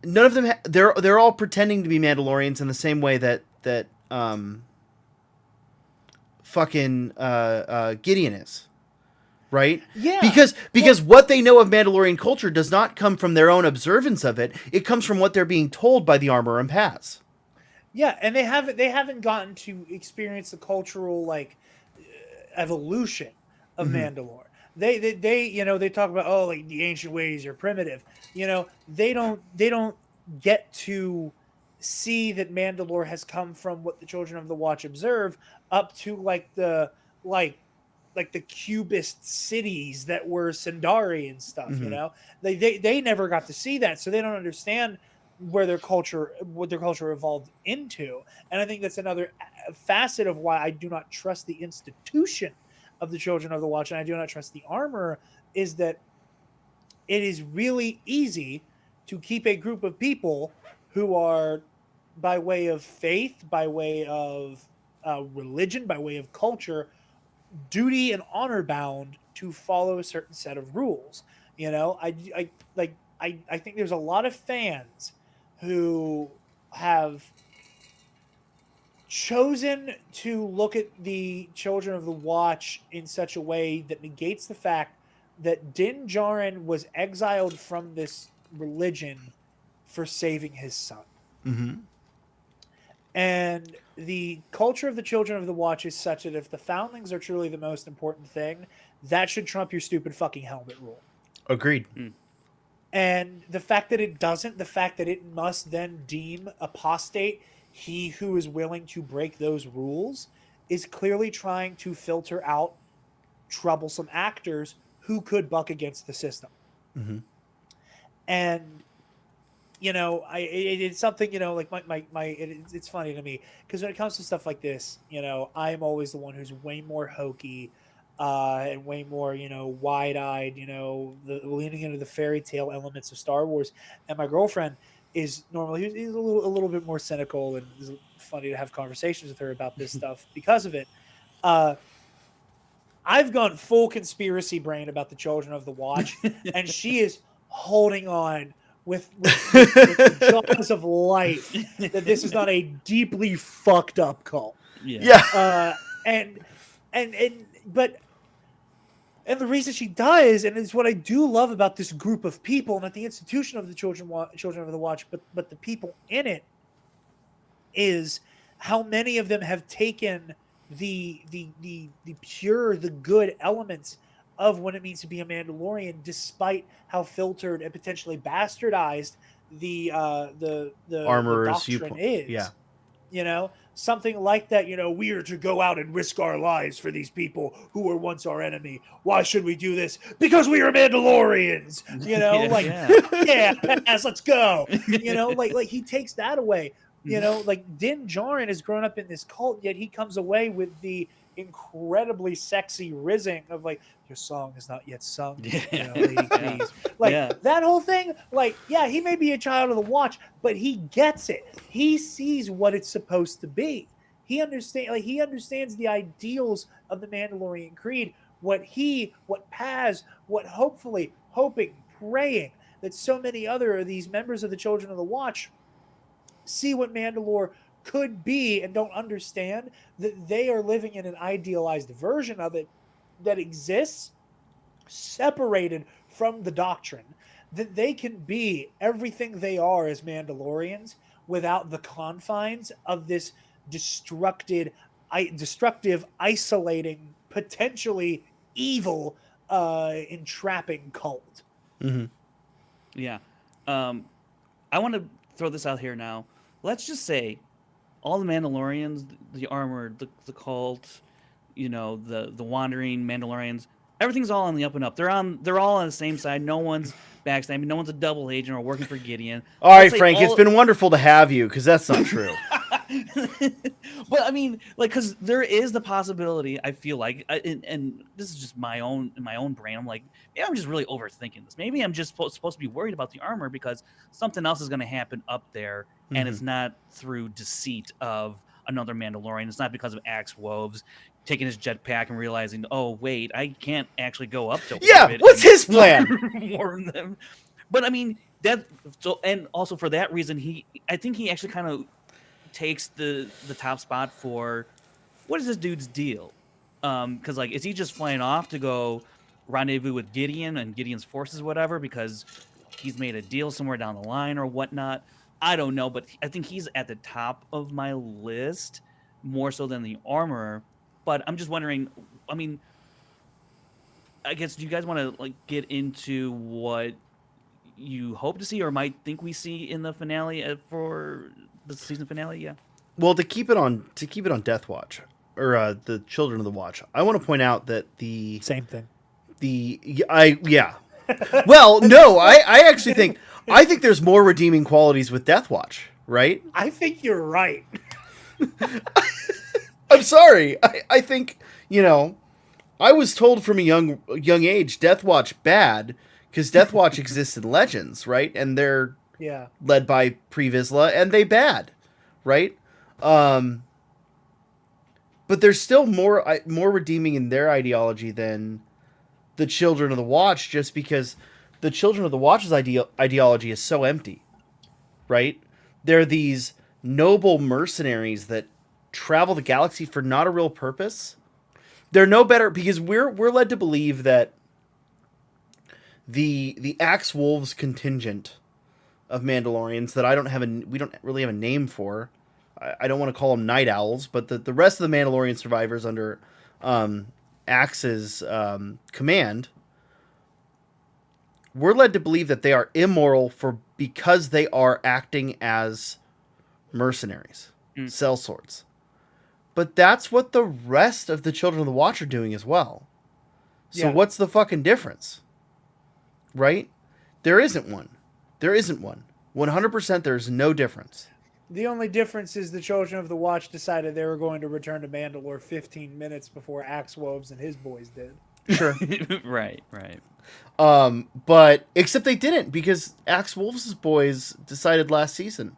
they're all pretending to be Mandalorians in the same way that fucking Gideon is, right? Yeah. Because what they know of Mandalorian culture does not come from their own observance of it. It comes from what they're being told by the armor and paths. Yeah, and they haven't gotten to experience the cultural like evolution of Mandalore. They they talk about, oh, like the ancient ways are primitive. They don't get to see that Mandalore has come from what the Children of the Watch observe up to like the cubist cities that were Sindari and stuff. They never got to see that, so they don't understand what their culture evolved into. And I think that's another facet of why I do not trust the institution of the Children of the Watch, and I do not trust the armor, is that it is really easy to keep a group of people who are, by way of faith, by way of religion, by way of culture, duty and honor bound to follow a certain set of rules. I think there's a lot of fans who have chosen to look at the Children of the Watch in such a way that negates the fact that Din Djarin was exiled from this religion for saving his son. Mm-hmm. And the culture of the Children of the Watch is such that if the foundlings are truly the most important thing, that should trump your stupid fucking helmet rule. Agreed. And the fact that it doesn't, the fact that it must then deem apostate he who is willing to break those rules, is clearly trying to filter out troublesome actors who could buck against the system. Mm-hmm. And it's something, like it's funny to me because when it comes to stuff like this, I'm always the one who's way more hokey and way more, wide-eyed, leaning into the fairy tale elements of Star Wars. And my girlfriend is normally he's a little bit more cynical, and it's funny to have conversations with her about this stuff because of it. I've gone full conspiracy brain about the Children of the Watch, and she is holding on with the jaws of life that this is not a deeply fucked up cult. Yeah. And the reason she does, and it's what I do love about this group of people, not the institution of the Children of the Watch, but the people in it, is how many of them have taken the pure, the good elements of what it means to be a Mandalorian, despite how filtered and potentially bastardized the Armorer's doctrine viewpoint. is. Yeah. Something like that, we are to go out and risk our lives for these people who were once our enemy. Why should we do this? Because we are Mandalorians. Yeah, pass, let's go. Like he takes that away. Like Din Djarin has grown up in this cult, yet he comes away with the incredibly sexy rizzing of like, your song is not yet sung, lady, please. That whole thing, he may be a child of the Watch, but he gets it. He sees what it's supposed to be. He understands the ideals of the Mandalorian Creed, what Paz, what hoping, praying that so many other of these members of the Children of the Watch see what Mandalore could be, and don't understand that they are living in an idealized version of it that exists separated from the doctrine, that they can be everything they are as Mandalorians without the confines of this destructive, isolating, potentially evil, entrapping cult. Mm-hmm. Yeah. I want to throw this out here now. Let's just say all the Mandalorians, the armored, the cult, the wandering Mandalorians, everything's all on the up and up. They're all on the same side. No one's backstabbing. No one's a double agent or working for Gideon. All right, Frank, it's been wonderful to have you, because that's not true. But I mean, like, because there is the possibility. I feel like, and this is just in my own brain. I'm like, maybe I'm just really overthinking this. Maybe I'm just supposed to be worried about the armor because something else is going to happen up there, and it's not through deceit of another Mandalorian. It's not because of Axe Woves taking his jetpack and realizing, oh wait, I can't actually go up to orbit. What's his plan? Warn them. But I mean that. So and also for that reason, I think he actually kind of takes the top spot for what is this dude's deal? Because like, is he just flying off to go rendezvous with Gideon and Gideon's forces, whatever? Because he's made a deal somewhere down the line or whatnot. I don't know, but I think he's at the top of my list more so than the armorer. But I'm just wondering. I mean, I guess do you guys want to like get into what you hope to see or might think we see in the finale for the season finale? Yeah. Well, to keep it on Death Watch or the Children of the Watch, I want to point out that the Same thing. Well, no, I actually think there's more redeeming qualities with Death Watch, right? I think you're right. I'm sorry. I think, I was told from a young age Death Watch bad because Death Watch exists in Legends, right? And they're led by Pre Vizsla, and they bad, right? But there's still more redeeming in their ideology than the Children of the Watch, just because the Children of the Watch's ideology is so empty, right? They're these noble mercenaries that travel the galaxy for not a real purpose. They're no better because we're led to believe that the Axe Wolves contingent of Mandalorians that we don't really have a name for. I don't want to call them Night Owls, but the rest of the Mandalorian survivors under Axe's command, we're led to believe that they are immoral because they are acting as mercenaries, sellswords. But that's what the rest of the Children of the Watch are doing as well. So what's the fucking difference? Right? There isn't one. 100% there's no difference. The only difference is the Children of the Watch decided they were going to return to Mandalore 15 minutes before Axe Woves and his boys did. Sure. Right. But except they didn't, because Axe Wolves' boys decided last season.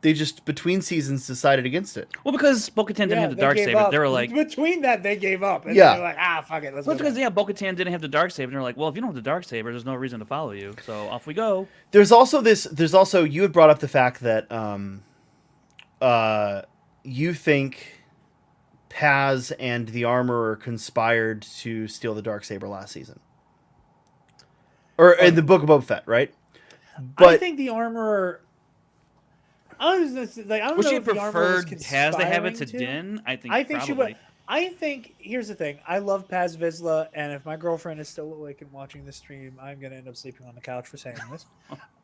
They just, between seasons, decided against it. Well, because Bo-Katan didn't have the Darksaber, they were like... Between that, they gave up. And they were like, fuck it, let's go. Because, Bo-Katan didn't have the Darksaber, and they're like, well, if you don't have the Darksaber, there's no reason to follow you, so off we go. There's also, you had brought up the fact that you think Paz and the Armorer conspired to steal the Darksaber last season. Or in the Book of Boba Fett, right? But I think the Armorer... I don't know if the Armorer was Paz to have it to Din. I think she would. I think here's the thing. I love Paz Vizsla, and if my girlfriend is still awake and watching this stream, I'm gonna end up sleeping on the couch for saying this.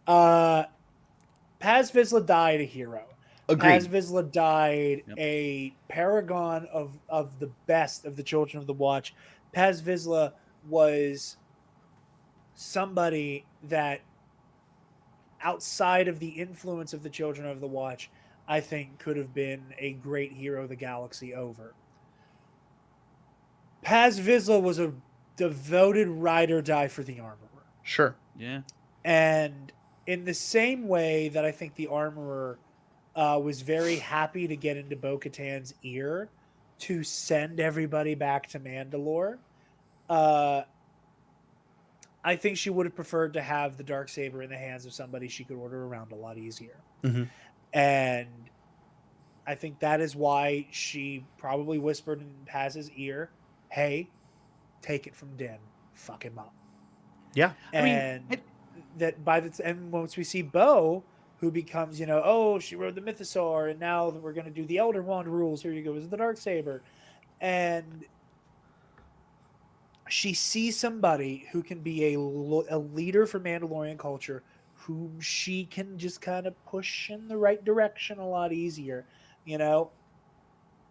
Paz Vizsla died a hero. Agreed. Paz Vizsla died a paragon of the best of the Children of the Watch. Paz Vizsla was somebody that, outside of the influence of the Children of the Watch, I think could have been a great hero the galaxy over. Paz Vizsla was a devoted ride or die for the Armorer. Sure. Yeah. And in the same way that I think the Armorer was very happy to get into Bo-Katan's ear to send everybody back to Mandalore, I think she would have preferred to have the Darksaber in the hands of somebody she could order around a lot easier. Mm-hmm. And I think that is why she probably whispered in Paz's ear, hey, take it from Din. Fuck him up. Yeah. And that by the end, once we see Bo, who becomes, she rode the Mythosaur, and now we're going to do the Elder Wand rules. Here you go, is the Darksaber. And she sees somebody who can be a leader for Mandalorian culture, whom she can just kind of push in the right direction a lot easier.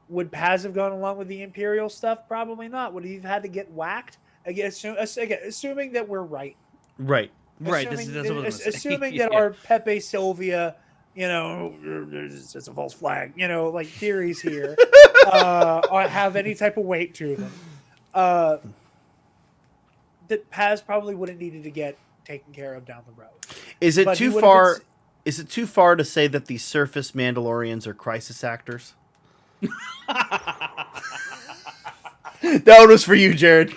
Would Paz have gone along with the Imperial stuff? Probably not. Would he have had to get whacked? Again, assuming that we're right. Right. Right. That's what I was assuming that our Pepe Sylvia it's a false flag, like theories here, or have any type of weight to them, that Paz probably would have needed to get taken care of down the road. Is it But he too would have far? been Is it too far to say that the surface Mandalorians are crisis actors? That one was for you, Jared.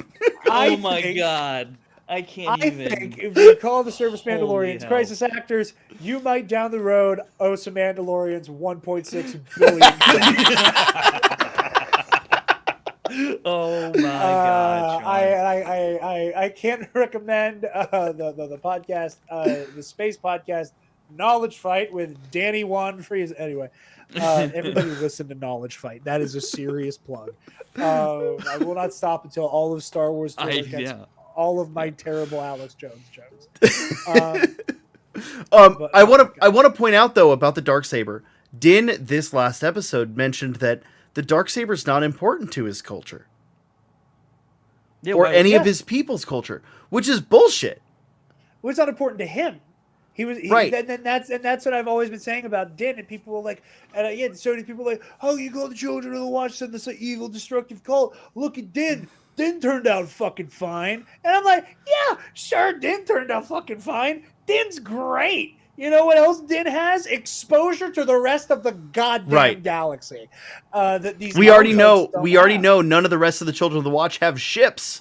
Oh my god. I can't I even. think if you call the Surface Holy Mandalorians hell. crisis actors, you might down the road owe some Mandalorians 1.6 billion. Oh my god, Sean. I can't recommend the podcast, the space podcast, Knowledge Fight with Danny Juan Freeze. Anyway, everybody listen to Knowledge Fight. That is a serious plug. I will not stop until all of Star Wars Twitter gets all of my terrible Alex Jones jokes. I want to point out though about the Darksaber. Din this last episode mentioned that the Darksaber's not important to his culture. Yeah, or why- any yeah. of his people's culture, which is bullshit. Well, it's not important to him. Right. And that's what I've always been saying about Din. And people were like, so many people were like, oh, you call the children of the Watch send this evil, destructive cult. Look at Din. Din turned out fucking fine. And I'm like, yeah, sure, Din turned out fucking fine. Din's great. You know what else Din has? Exposure to the rest of the goddamn galaxy. That these We already know. outposts don't We already have. know none of the rest of the Children of the Watch have ships.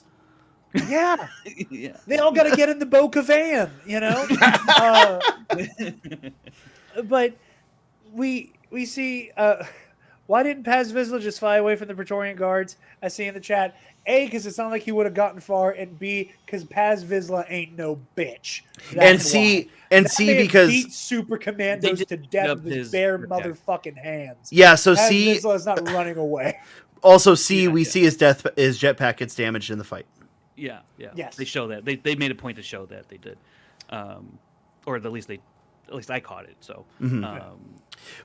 Yeah. yeah. They all got to get in the Bo-Katan, but we see. Why didn't Paz Vizsla just fly away from the Praetorian Guards? I see in the chat. A, because it's not like he would have gotten far, and B, because Paz Vizsla ain't no bitch. And That's C, why. and That C man because beat super They commandos just to beat death up with his his bare protect. motherfucking hands. yeah. So Paz C Vizsla is not running away. also C Yeah, we yeah. see his jetpack gets damaged in the fight. Yeah, yeah. Yes. They show that. They made a point to show that they did, or at least I caught it. So,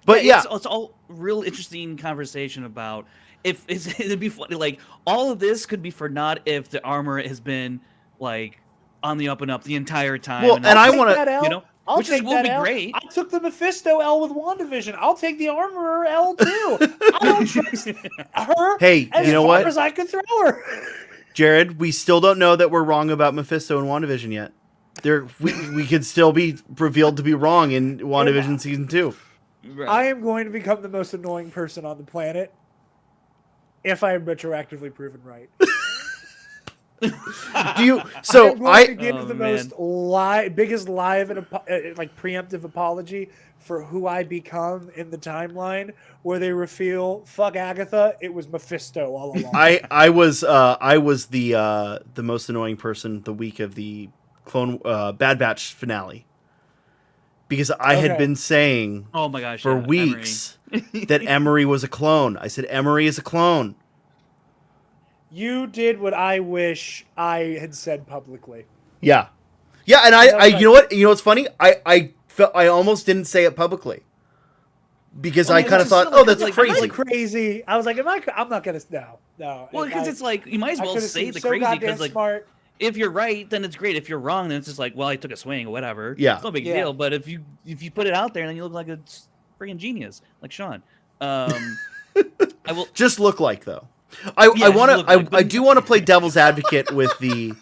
But yeah, it's all real interesting conversation about if it'd be funny. Like all of this could be for naught if the armor has been like on the up and up the entire time. Well, and I Take wanna- that L. you know, I'll which take will that be L. great. I took the Mephisto L with WandaVision. I'll take the Armorer L too. I don't trust her. Hey, as you know far what? as I could throw her. Jared, we still don't know that we're wrong about Mephisto and WandaVision yet. We could still be revealed to be wrong in WandaVision season 2. Right. I am going to become the most annoying person on the planet if I am retroactively proven right. Do you? I'm So going to I give Oh, the man. most biggest live and like preemptive apology for who I become in the timeline where they reveal fuck Agatha, it was Mephisto all along. I was the most annoying person the week of the Bad Batch finale because I had Okay. been saying Oh my gosh! for yeah, weeks that Emery was a clone. I said Emery is a clone. You did what I wish I had said publicly. Yeah, yeah, and You know, I like- you know what what's funny? I felt I almost didn't say it publicly because Well, I it's kind of just thought, silly, oh, that's like, crazy. Crazy. I was like, I'm not gonna no. Well, because it's like you might as I well could've say seemed the so crazy goddamn because like smart. if you're right, then it's great. If you're wrong, then it's just like, well, I took a swing or whatever. Yeah. It's no big Yeah. deal. But if you put it out there, then you look like a freaking genius, like Sean. I will. Just look like though. I Yeah, want just look like, to. I but- do want to play devil's advocate with the.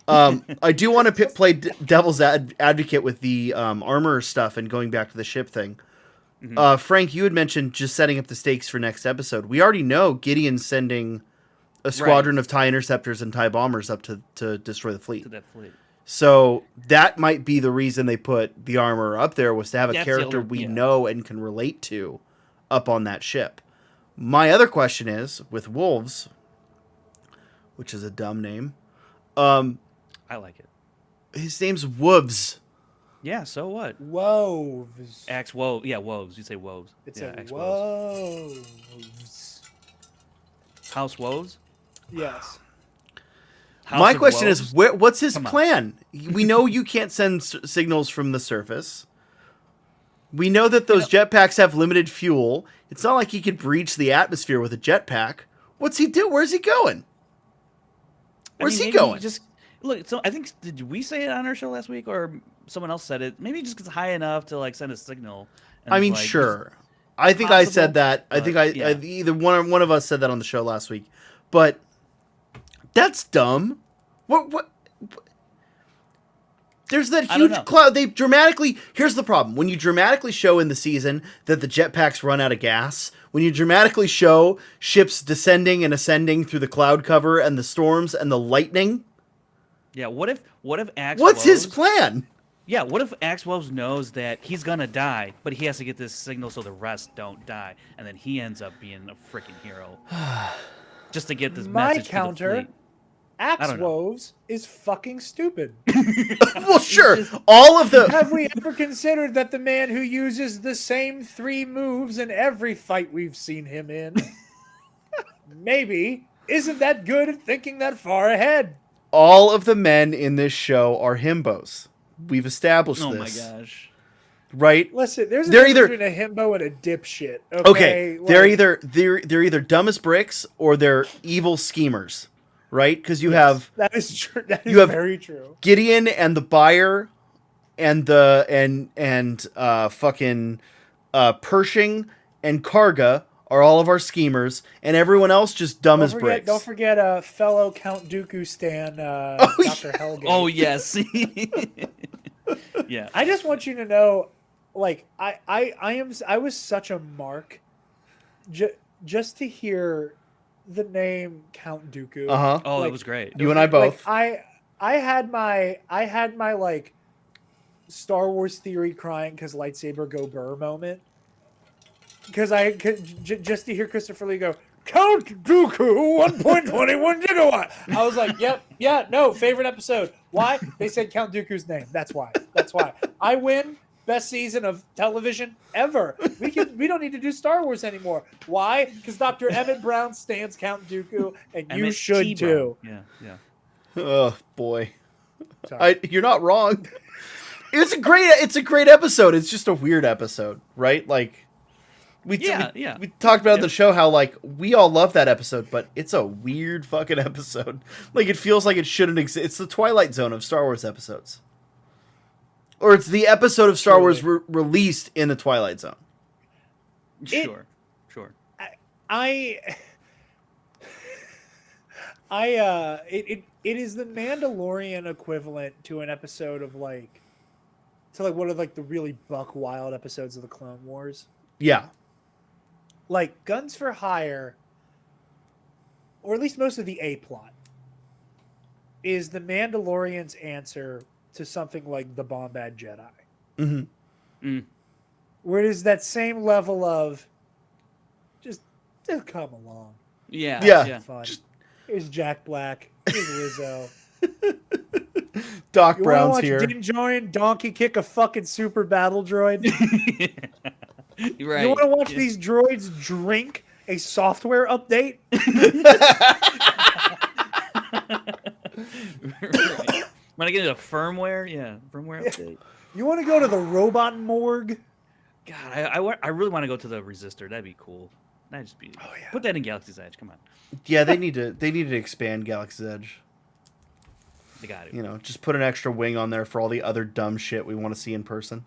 I do want to play devil's advocate with the armor stuff and going back to the ship thing. Mhm. Frank, you had mentioned just setting up the stakes for next episode. We already know Gideon's sending a squadron of TIE interceptors and TIE bombers up to destroy the fleet. to that fleet. So that might be the reason they put the armor up there was to have a That's the character only- we yeah. know and can relate to up on that ship. My other question is with Wolves, which is a dumb name. I like it. His name's Wolves. Yeah. So what? Woves. Axe Woves. Yeah, Woves. You say Woves. It's yeah, a Axe Woves. woves. House Woves. Yes. House My of question Woves? is, what's his Come on. plan? We know you can't send signals from the surface. We know that those jetpacks have limited fuel. It's not like he could breach the atmosphere with a jetpack. What's he do? Where's he going? Where's he maybe going? Just look. So I think did we say it on our show last week, or someone else said it? Maybe just gets high enough to like send a signal, And I it's mean, like, sure. I think I said possible, that. I but think I yeah. either one of us said that on the show last week. But that's dumb. What? There's that I don't huge know. cloud. They dramatically. Here's the problem: when you dramatically show in the season that the jetpacks run out of gas, when you dramatically show ships descending and ascending through the cloud cover and the storms and the lightning, Yeah, what if Axe what's his Woes- plan? Yeah, what if Axe Woes knows that he's gonna die, but he has to get this signal so the rest don't die, and then he ends up being a freaking hero just to get this My message to the counter, fleet. Axe don't know. Woves is fucking stupid. Well, sure. just- All of the Have we ever considered that the man who uses the same 3 moves in every fight we've seen him in maybe isn't that good at thinking that far ahead? all of the men in this show are himbos. We've established Oh my this, gosh. right? Listen, there's a They're difference either- between a himbo and a dipshit. Okay, Like, they're either dumb as bricks or they're evil schemers, right? Because you have that is true. That is you have- very true. Gideon and the buyer and the fucking Pershing and Karga are all of our schemers, and everyone else just dumb as bricks. Don't forget fellow Count Dooku stan, Oh, Dr. Helgate. Oh yes. Yeah. I just want you to know, like, I was such a mark just to hear the name Count Dooku. Uh-huh. Oh, Like, it was great. You and I both. Like, I had my like Star Wars theory crying because lightsaber go burr moment. Because I could just to hear Christopher Lee go, Count Dooku 1.21 gigawatt. I was like, yep, yeah, no, favorite episode. Why? They said Count Dooku's name. That's why. I win. Best season of television ever. We don't need to do Star Wars anymore. Why? Because Dr. Emmett Brown stands Count Dooku, and you Emmett should T. too. Brown. Yeah. Oh boy, Sorry. you're not wrong. It's a great episode. It's just a weird episode, right? Like we talked about on the show how like we all love that episode, but it's a weird fucking episode. Like it feels like it shouldn't exist. It's the Twilight Zone of Star Wars episodes, or it's the episode of Star Wars released in the Twilight Zone. Sure. It is the Mandalorian equivalent to an episode of like one of like the really buck wild episodes of the Clone Wars. Yeah, Like Guns for Hire, or at least most of the A plot, is the Mandalorian's answer to something like the Bombad Jedi. mm-hmm. Where it is that same level of just come along. Yeah. Yeah. Fun. Here's Jack Black. Here's Rizzo. Doc You want to Brown's watch here. Din Djarin donkey kick a fucking super battle droid? Right. You want to watch these droids drink a software update? Right. Want to get into firmware? Yeah, firmware update. You want to go to the robot morgue? God, I really want to go to the Resistor. That'd be cool. That'd just be. Oh, yeah. Put that in Galaxy's Edge. Come on. Yeah, they need to expand Galaxy's Edge. They got it. You know, just put an extra wing on there for all the other dumb shit we want to see in person.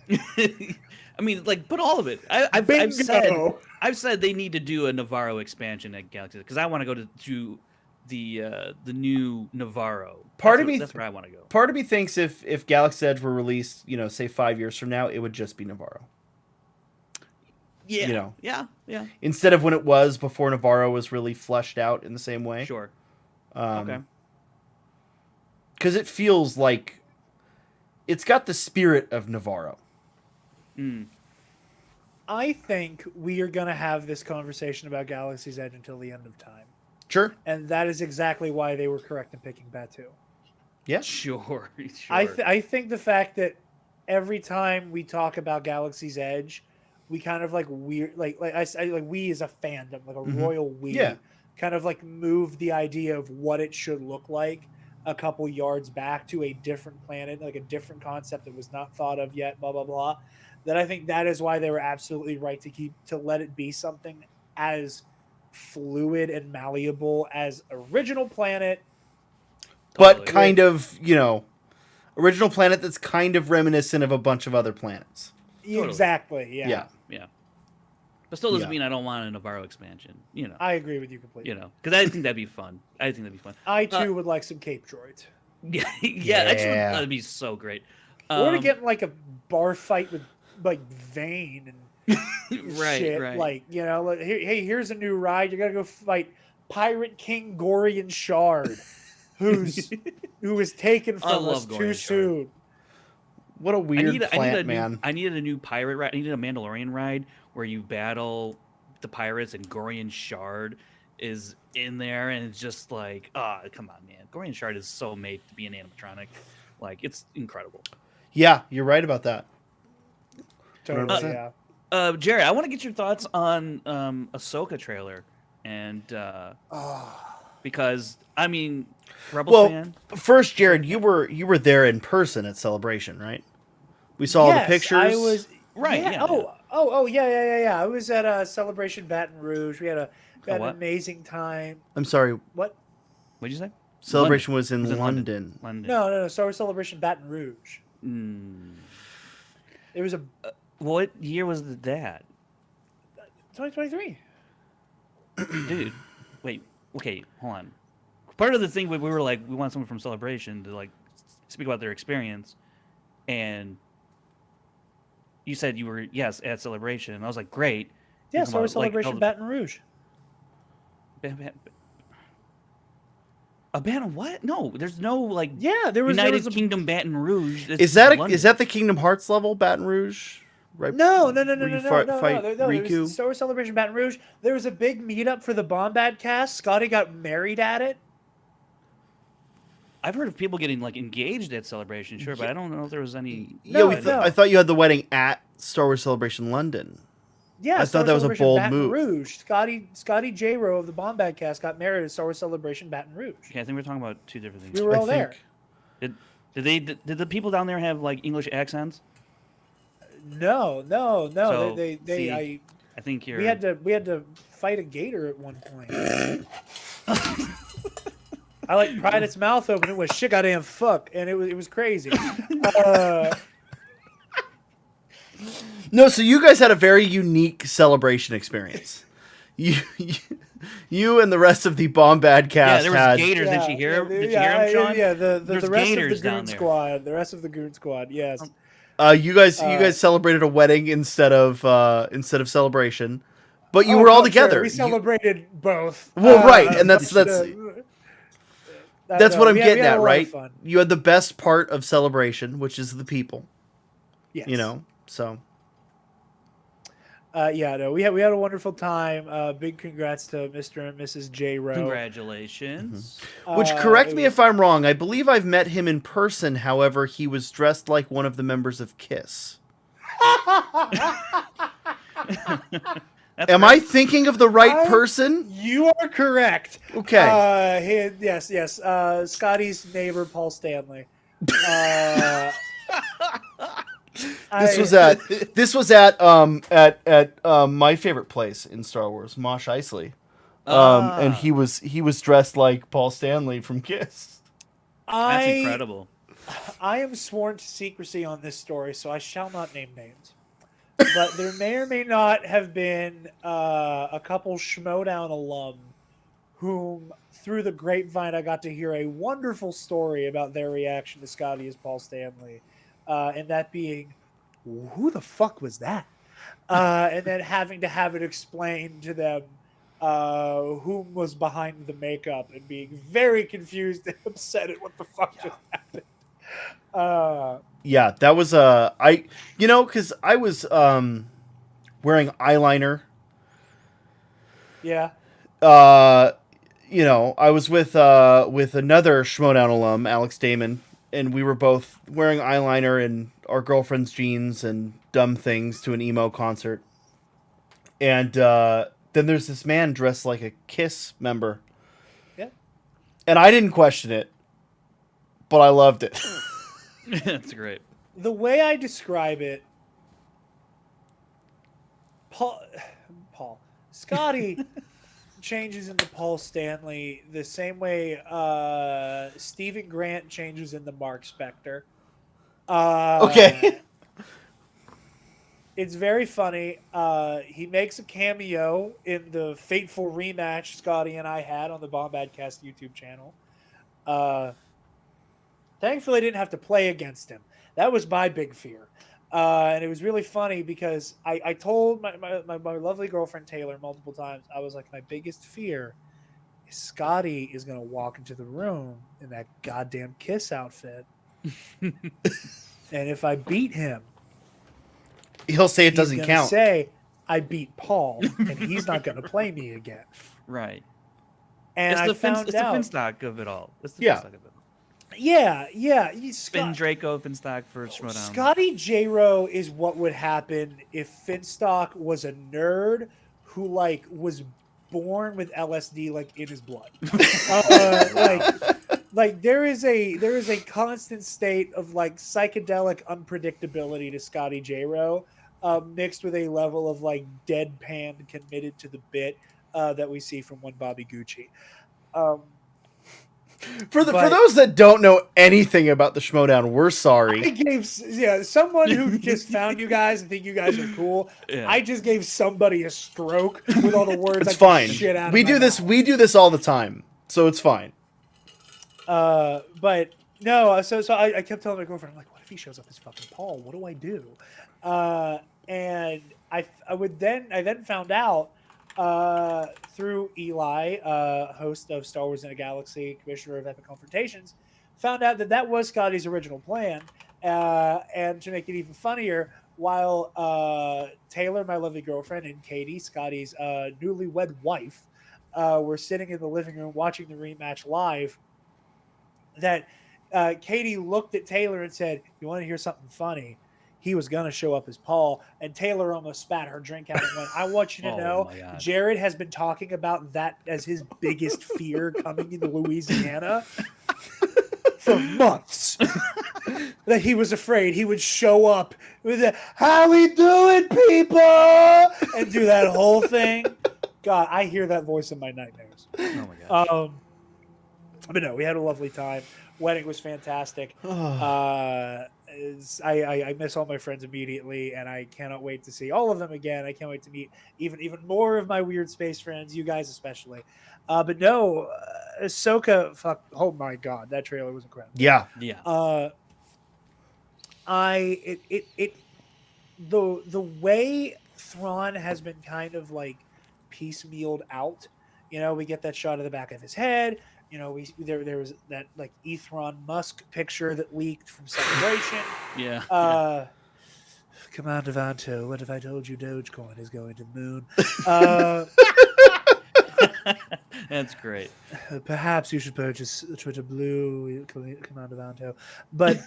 I mean, like, put all of it. I've said they need to do a Navarro expansion at Galaxy because I want to go to the new Navarro. That's where I want to go. Part of me thinks if Galaxy's Edge were released, you know, say 5 years from now, it would just be Navarro. Yeah. You know. Yeah. Instead of when it was before Navarro was really fleshed out in the same way. Sure. Okay. Okay. Because it feels like it's got the spirit of Navarro. I think we are going to have this conversation about Galaxy's Edge until the end of time. Sure. And that is exactly why they were correct in picking Batu. Yeah. Sure. I think the fact that every time we talk about Galaxy's Edge, we kind of like weird, like we as a fandom, like a royal we, kind of like move the idea of what it should look like a couple yards back to a different planet, like a different concept that was not thought of yet, blah, blah, blah. That I think that is why they were absolutely right to let it be something as fluid and malleable as original planet. But kind of, you know, original planet that's kind of reminiscent of a bunch of other planets. Totally. Exactly. Yeah. Yeah. But still doesn't Yeah. mean I don't want a Navarro expansion. I agree with you completely. Because I think that'd be fun. I too would like some Cape droids. Yeah, that'd be so great. Or to get in like a bar fight with like Vane and shit. right. Like, like, hey, here's a new ride. You gotta go fight Pirate King Gorian Shard, who was taken from us love too Gorian Shard. soon. What a weird plant, man. I needed a new pirate ride. I needed a Mandalorian ride where you battle the pirates and Gorian Shard is in there, and it's just like, come on, man. Gorian Shard is so made to be an animatronic. Like, it's incredible. Yeah, you're right about that. Totally, yeah. Jared, I want to get your thoughts on Ahsoka trailer, and because I mean, Rebel fan. First, Jared, you were there in person at Celebration, right? We saw all the pictures. I was right. Yeah. Yeah. I was at Celebration Baton Rouge. We had an amazing time. I'm sorry. What? What'd you say? Celebration was in London. No. Star Wars Celebration Baton Rouge. It was what year was that? 2023. Dude, wait. Okay, hold on. Part of the thing we were like, we want someone from Celebration to like speak about their experience, and you said you were at Celebration. And I was like, great. Yeah, Star Wars Celebration Baton Rouge. A Baton what? No, there's no like. Yeah, there was Kingdom Baton Rouge. Is that the Kingdom Hearts level Baton Rouge? Right. No. Fight There was Riku. Star Wars Celebration Baton Rouge. There was a big meetup for the Bombad cast. Scotty got married at it. I've heard of people getting like engaged at Celebration, sure, but I don't know if there was any. I thought you had the wedding at Star Wars Celebration London. Yeah, I thought that was a bold move. Rouge. Scotty J. Rowe of the Bombad cast got married at Star Wars Celebration Baton Rouge. Okay, I think we're talking about two different things. We were all there. Did the people down there have like English accents? No. So, I think you're. We had to fight a gator at one point. I like pried its mouth open. It was shit goddamn fuck, and it was crazy. No, so you guys had a very unique Celebration experience. You and the rest of the Bombad cast there was gators. Did you hear? Did you hear him, Sean? Yeah, the rest of the down goon there. squad. The rest of the goon squad. Yes. You guys celebrated a wedding instead of Celebration, but you were all together. Sure. We celebrated both. Well, right, and that's what I'm getting at, right? You had the best part of Celebration, which is the people. Yes. So. We had a wonderful time. Big congrats to Mr. and Mrs. J. Rowe. Congratulations. Mm-hmm. Which, correct me if I'm wrong, I believe I've met him in person. However, he was dressed like one of the members of KISS. Am I thinking of the right person? You are correct. Okay. Yes. Scotty's neighbor, Paul Stanley. This was at my favorite place in Star Wars, Mosh Eisley. And he was dressed like Paul Stanley from KISS. That's incredible. I am sworn to secrecy on this story, so I shall not name names. But there may or may not have been a couple Schmodown alum whom, through the grapevine, I got to hear a wonderful story about their reaction to Scotty as Paul Stanley. And that being, who the fuck was that? And then having to have it explained to them whom was behind the makeup and being very confused and upset at what the fuck just happened. Yeah, that was because I was wearing eyeliner. Yeah. I was with another Schmodown alum, Alex Damon, and we were both wearing eyeliner and our girlfriend's jeans and dumb things to an emo concert. And then there's this man dressed like a KISS member. Yeah. And I didn't question it, but I loved it. That's great. The way I describe it, Scotty changes into Paul Stanley the same way Stephen Grant changes into Mark Spector. Okay. It's very funny. He makes a cameo in the fateful rematch Scotty and I had on the Bombadcast YouTube channel. Thankfully, I didn't have to play against him. That was my big fear. And it was really funny because I told my lovely girlfriend Taylor multiple times, I was like, my biggest fear is Scotty is going to walk into the room in that goddamn Kiss outfit. And if I beat him, He'll say it he's doesn't going to count. say, I beat Paul, and he's not going to play me again. Right. And It's I the found out. the Finstock of it all. It's the Yeah. Finstock of it. Yeah. Finn Draco Finstock for Schmodown. Scotty J-Ro is what would happen if Finstock was a nerd who like was born with LSD like in his blood. Like there is a constant state of like psychedelic unpredictability to Scotty J-Ro, mixed with a level of like deadpan committed to the bit that we see from one Bobby Gucci. For But- those that don't know anything about the Schmodown, we're sorry. I gave someone who just found you guys and think you guys are cool. Yeah. I just gave somebody a stroke with all the words. It's I just fine. Shit out We of my do this. mouth. We do this all the time, so it's fine. But no. So I kept telling my girlfriend, I'm like, what if he shows up as fucking Paul? What do I do? And I then found out through Eli, host of Star Wars in a Galaxy, commissioner of Epic Confrontations, found out that was Scotty's original plan. And to make it even funnier, while Taylor, my lovely girlfriend, and Katie, Scotty's newlywed wife, were sitting in the living room watching the rematch live, that Katie looked at Taylor and said, "You want to hear something funny? He was going to show up as Paul." And Taylor almost spat her drink out and went, "I want you to Oh know, my God. Jared has been talking about that as his biggest fear coming into Louisiana for months." That he was afraid he would show up with a, "How we doing, people?" and do that whole thing. God, I hear that voice in my nightmares. Oh my gosh. But no, we had a lovely time. Wedding was fantastic. I miss all my friends immediately, and I cannot wait to see all of them again. I can't wait to meet even more of my weird space friends, you guys especially. But no, Ahsoka, fuck, oh my god, that trailer was incredible. Yeah. Yeah. The way Thrawn has been kind of like piecemealed out. You know, we get that shot of the back of his head. You know, there was that like Ethron Musk picture that leaked from Celebration. Yeah. Commander Vanto, what if I told you Dogecoin is going to the moon? That's great. Perhaps you should purchase Twitter Blue, Commander Vanto. But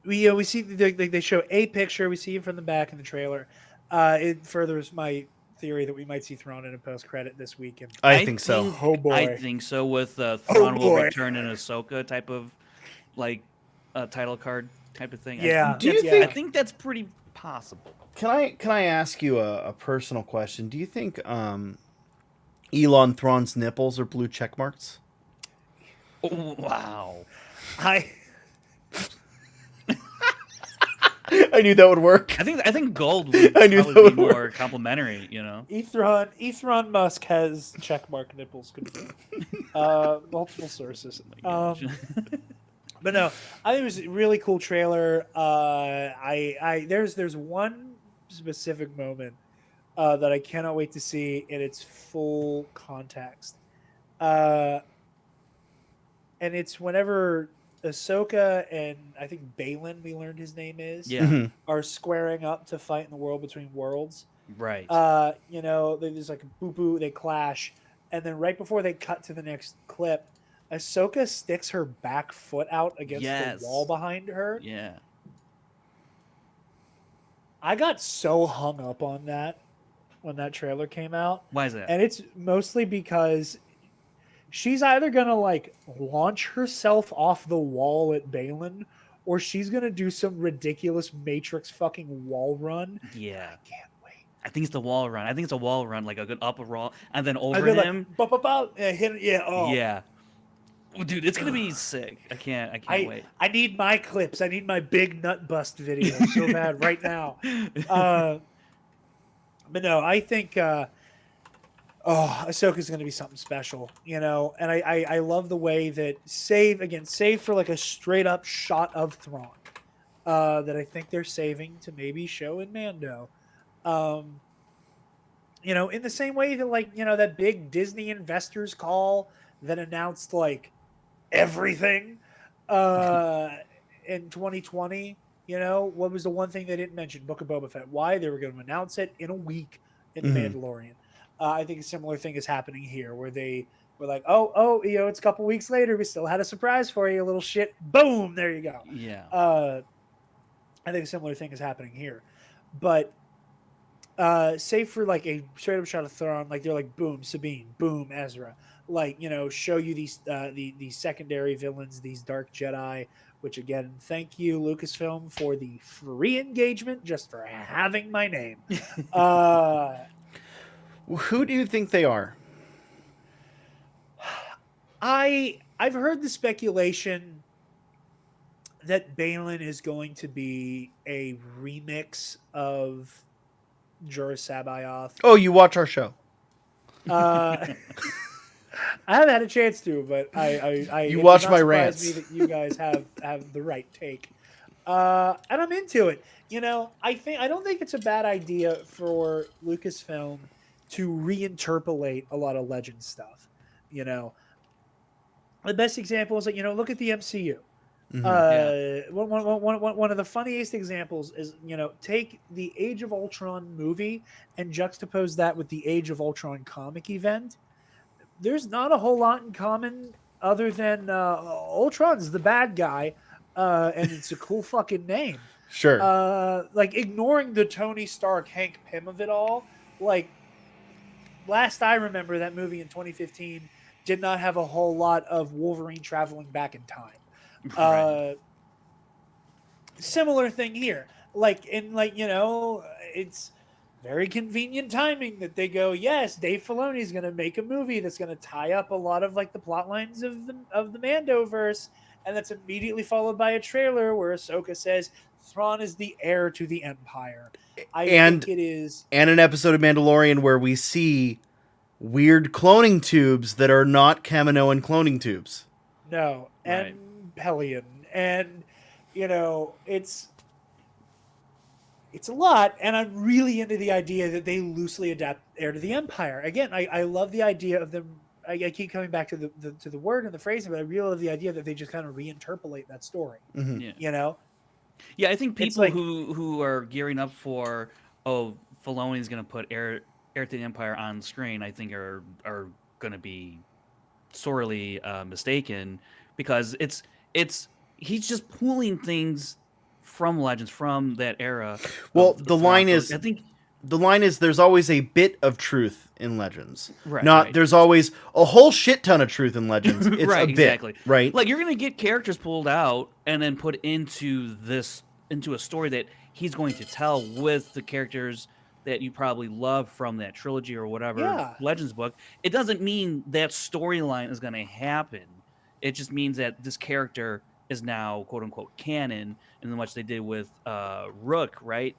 we see they show a picture. We see him from the back in the trailer. It furthers my theory that we might see Thrawn in a post credit this weekend. I think so. Oh boy. I think so. With Thrawn will boy. return in Ahsoka type of like title card type of thing. Yeah. Do you yeah. think- I think that's pretty possible. Can I ask you a personal question? Do you think Elon Thrawn's nipples are blue check marks? Oh, wow. I knew that would work. I think gold would I knew probably that be would more work. complimentary. You know. Ethron Musk has checkmark nipples. Multiple sources. Gosh. But no, I think it was a really cool trailer. There's one specific moment that I cannot wait to see in its full context, and it's whenever Ahsoka and I think Balin, we learned his name is, Yeah. Mhm. are squaring up to fight in the World Between Worlds. Right. You know, there's like a boo-boo, they clash, and then right before they cut to the next clip, Ahsoka sticks her back foot out against Yes. the wall behind her. Yeah. I got so hung up on that when that trailer came out, Why is that? and it's mostly because she's either gonna like launch herself off the wall at Balin, or she's gonna do some ridiculous Matrix fucking wall run. Yeah. I can't wait. I think it's the wall run. I think it's a wall run, like a good up a roll, and then I over go him. like, hit, yeah, oh. Yeah. Dude, it's gonna be sick. I can't wait. I need my clips. I need my big nut bust video so bad right now. But no, I think Ahsoka's going to be something special, you know. And I love the way that save for like a straight up shot of Thrawn, that I think they're saving to maybe show in Mando. Um, you know, in the same way that like that big Disney investors call that announced like everything uh in 2020. You know, what was the one thing they didn't mention? Book of Boba Fett. Why? They were going to announce it in a week in The Mandalorian. I think a similar thing is happening here, where they were like, oh, it's a couple weeks later. We still had a surprise for you, a little shit. Boom, there you go. Yeah. I think a similar thing is happening here, but save for like a straight up shot of Thrawn, like they're like, boom, Sabine, boom, Ezra, like show you these these secondary villains, these Dark Jedi. Which again, thank you Lucasfilm for the free engagement, just for having my name. Who do you think they are? I've heard the speculation that Balin is going to be a remix of Jorah Sabayoth. Oh, you watch our show. I haven't had a chance to, but I You it watch does not my surprise rants. me that you guys have the right take, and I'm into it. I don't think it's a bad idea for Lucasfilm to reinterpolate a lot of Legend stuff. You know, the best example is like look at the MCU. One of the funniest examples is take the Age of Ultron movie and juxtapose that with the Age of Ultron comic event. There's not a whole lot in common other than Ultron's the bad guy, and it's a cool fucking name. Sure. Like ignoring the Tony Stark, Hank Pym of it all. Like last I remember, that movie in 2015 did not have a whole lot of Wolverine traveling back in time. Right. Similar thing here. It's very convenient timing that they go, yes, Dave Filoni is going to make a movie that's going to tie up a lot of like the plot lines of the Mandoverse, and that's immediately followed by a trailer where Ahsoka says Thrawn is the heir to the Empire. I think it is, and an episode of Mandalorian where we see weird cloning tubes that are not Kaminoan cloning tubes. no, and Right. Pelion, and it's a lot, and I'm really into the idea that they loosely adapt Heir to the Empire. Again, I love the idea of them. I keep coming back to the word and the phrasing, but I really love the idea that they just kind of reinterpolate that story. Mm-hmm. Yeah. Yeah, I think It's people like- who are gearing up for Filoni's going to put Heir to the Empire on screen, I think are going to be sorely mistaken, because he's just pulling things from Legends, from that era. Well, of the Thrawn. line So is- I think The line is there's always a bit of truth in Legends. Right, Not right. there's always a whole shit ton of truth in Legends. It's right, a bit, exactly. right? Like you're gonna get characters pulled out and then put into a story that he's going to tell with the characters that you probably love from that trilogy or whatever Yeah. Legends book. It doesn't mean that storyline is gonna happen. It just means that this character is now quote unquote canon, in which they did with Rook, right?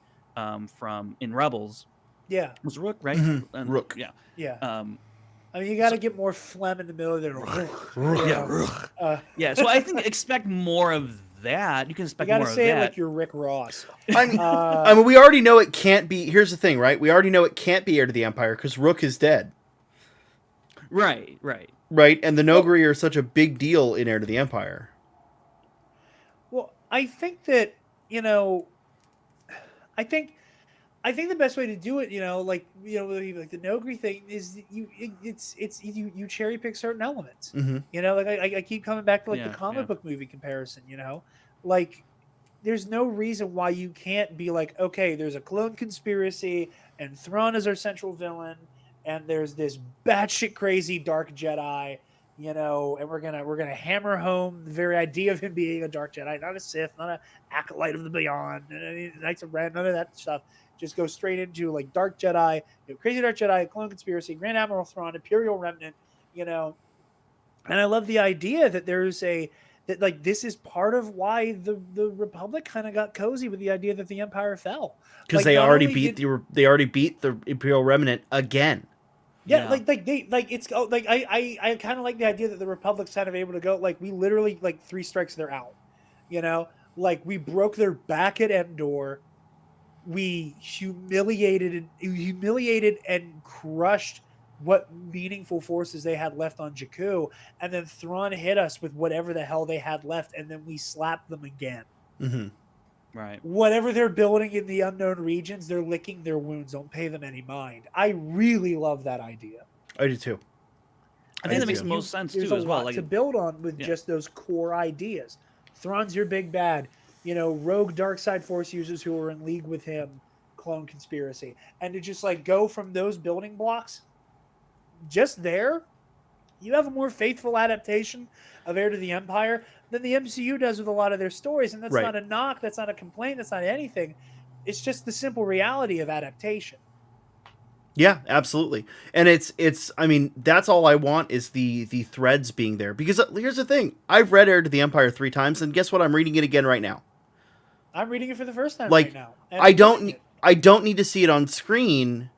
From in Rebels. Yeah, Was it Rook, right? Mhm. And- Rook. Yeah. yeah. Um, I mean, you got to get more phlegm in the middle of there. yeah. Yeah, so I think expect more of that. You can You expect got to more of say it that. like you're Rick Ross. I mean, Uh, I mean, we already know it can't be. Here's the thing, right? We already know it can't be Heir to the Empire because Rook is dead, Right. right? And the Nogri are such a big deal in Heir to the Empire. Well, I think that I think the best way to do it, like the Nogri thing is you cherry pick certain elements. Mm-hmm. Like I keep coming back to like Yeah, the comic yeah. book movie comparison. Like there's no reason why you can't be like, okay, there's a clone conspiracy and Thrawn is our central villain, and there's this batshit crazy Dark Jedi. And we're gonna hammer home the very idea of him being a Dark Jedi, not a Sith, not an acolyte of the Beyond, Knights of Ren, none of that stuff. Just go straight into like Dark Jedi, crazy Dark Jedi, Clone Conspiracy, Grand Admiral Thrawn, Imperial Remnant. And I love the idea that that like this is part of why the Republic kind of got cozy with the idea that the Empire fell. Because Like they not already only beat did they already beat the Imperial Remnant again. yeah, Yeah. like it's like I kind of like the idea that the Republic's kind of able to go like we literally like 3 strikes they're out. You know, like we broke their back at Endor. We humiliated and crushed what meaningful forces they had left on Jakku, and then Thrawn hit us with whatever the hell they had left, and then we slapped them again. Mm-hmm. Right. Whatever they're building in the unknown regions, they're licking their wounds. Don't pay them any mind. I really love that idea. I do too. I think that makes do. the most sense There's too, a as well. lot Like, to build on with yeah. just those core ideas. Thrawn's your big bad. You know, rogue dark side force users who are in league with him, clone conspiracy, and to just like go from those building blocks, just there, you have a more faithful adaptation of Heir to the Empire than the MCU does with a lot of their stories, and that's Right. not a knock, that's not a complaint, that's not anything. It's just the simple reality of adaptation. Yeah, absolutely. And it's I mean, that's all I want is the threads being there. Because here's the thing. I've read Heir to the Empire 3 times, and guess what? I'm reading it again right now. I'm reading it for the first time Like, right now. And I enjoying it. I don't need to see it on screen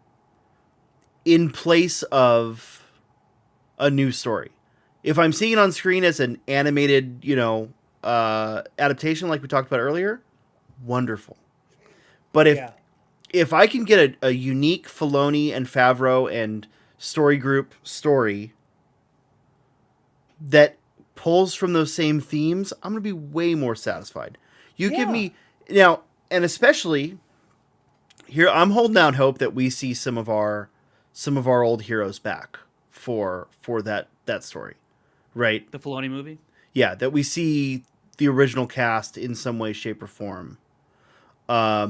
in place of a new story. If I'm seeing it on screen as an animated, adaptation like we talked about earlier, wonderful. But Yeah. if I can get a unique Filoni and Favreau and story group story that pulls from those same themes, I'm going to be way more satisfied. You give Yeah. me now, and especially here, I'm holding out hope that we see some of our old heroes back for that story, right? The Filoni movie. Yeah, that we see the original cast in some way, shape, or form. I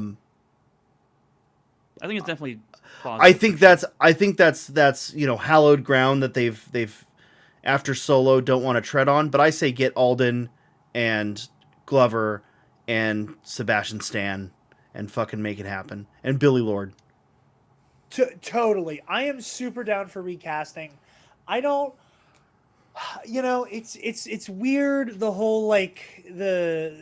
think it's definitely plausible. I think that's hallowed ground that they've after Solo don't want to tread on. But I say get Alden and Glover and Sebastian Stan and fucking make it happen, and Billy Lord. Totally. I am super down for recasting. I don't it's weird the whole like the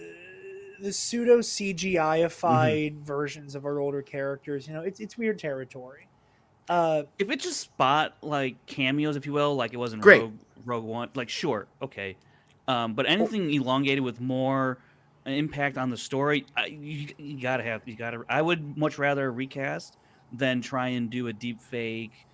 pseudo CGI-ified versions of our older characters. It's weird territory. If it just spot like cameos, if you will, like it was in Great. Rogue One, like sure, okay. But anything elongated with more impact on the story, you gotta. I would much rather recast than try and do a deep fake.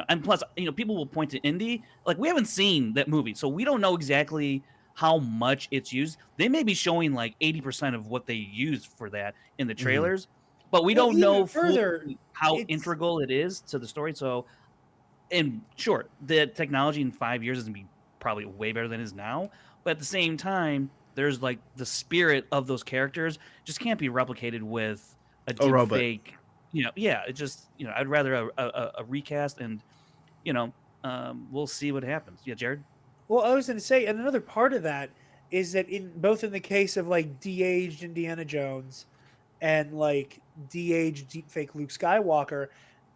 And plus, people will point to Indy. Like we haven't seen that movie, so we don't know exactly how much it's used. They may be showing like 80% of what they used for that in the trailers, but we don't know further how integral it is to the story. So, and sure, the technology in 5 years is gonna be probably way better than it is now. But at the same time, there's like the spirit of those characters just can't be replicated with a deep robot. fake. It just I'd rather a recast, and we'll see what happens. Yeah, Jared. Well, I was going to say, and another part of that is that in the case of like de-aged Indiana Jones and like de-aged deepfake Luke Skywalker,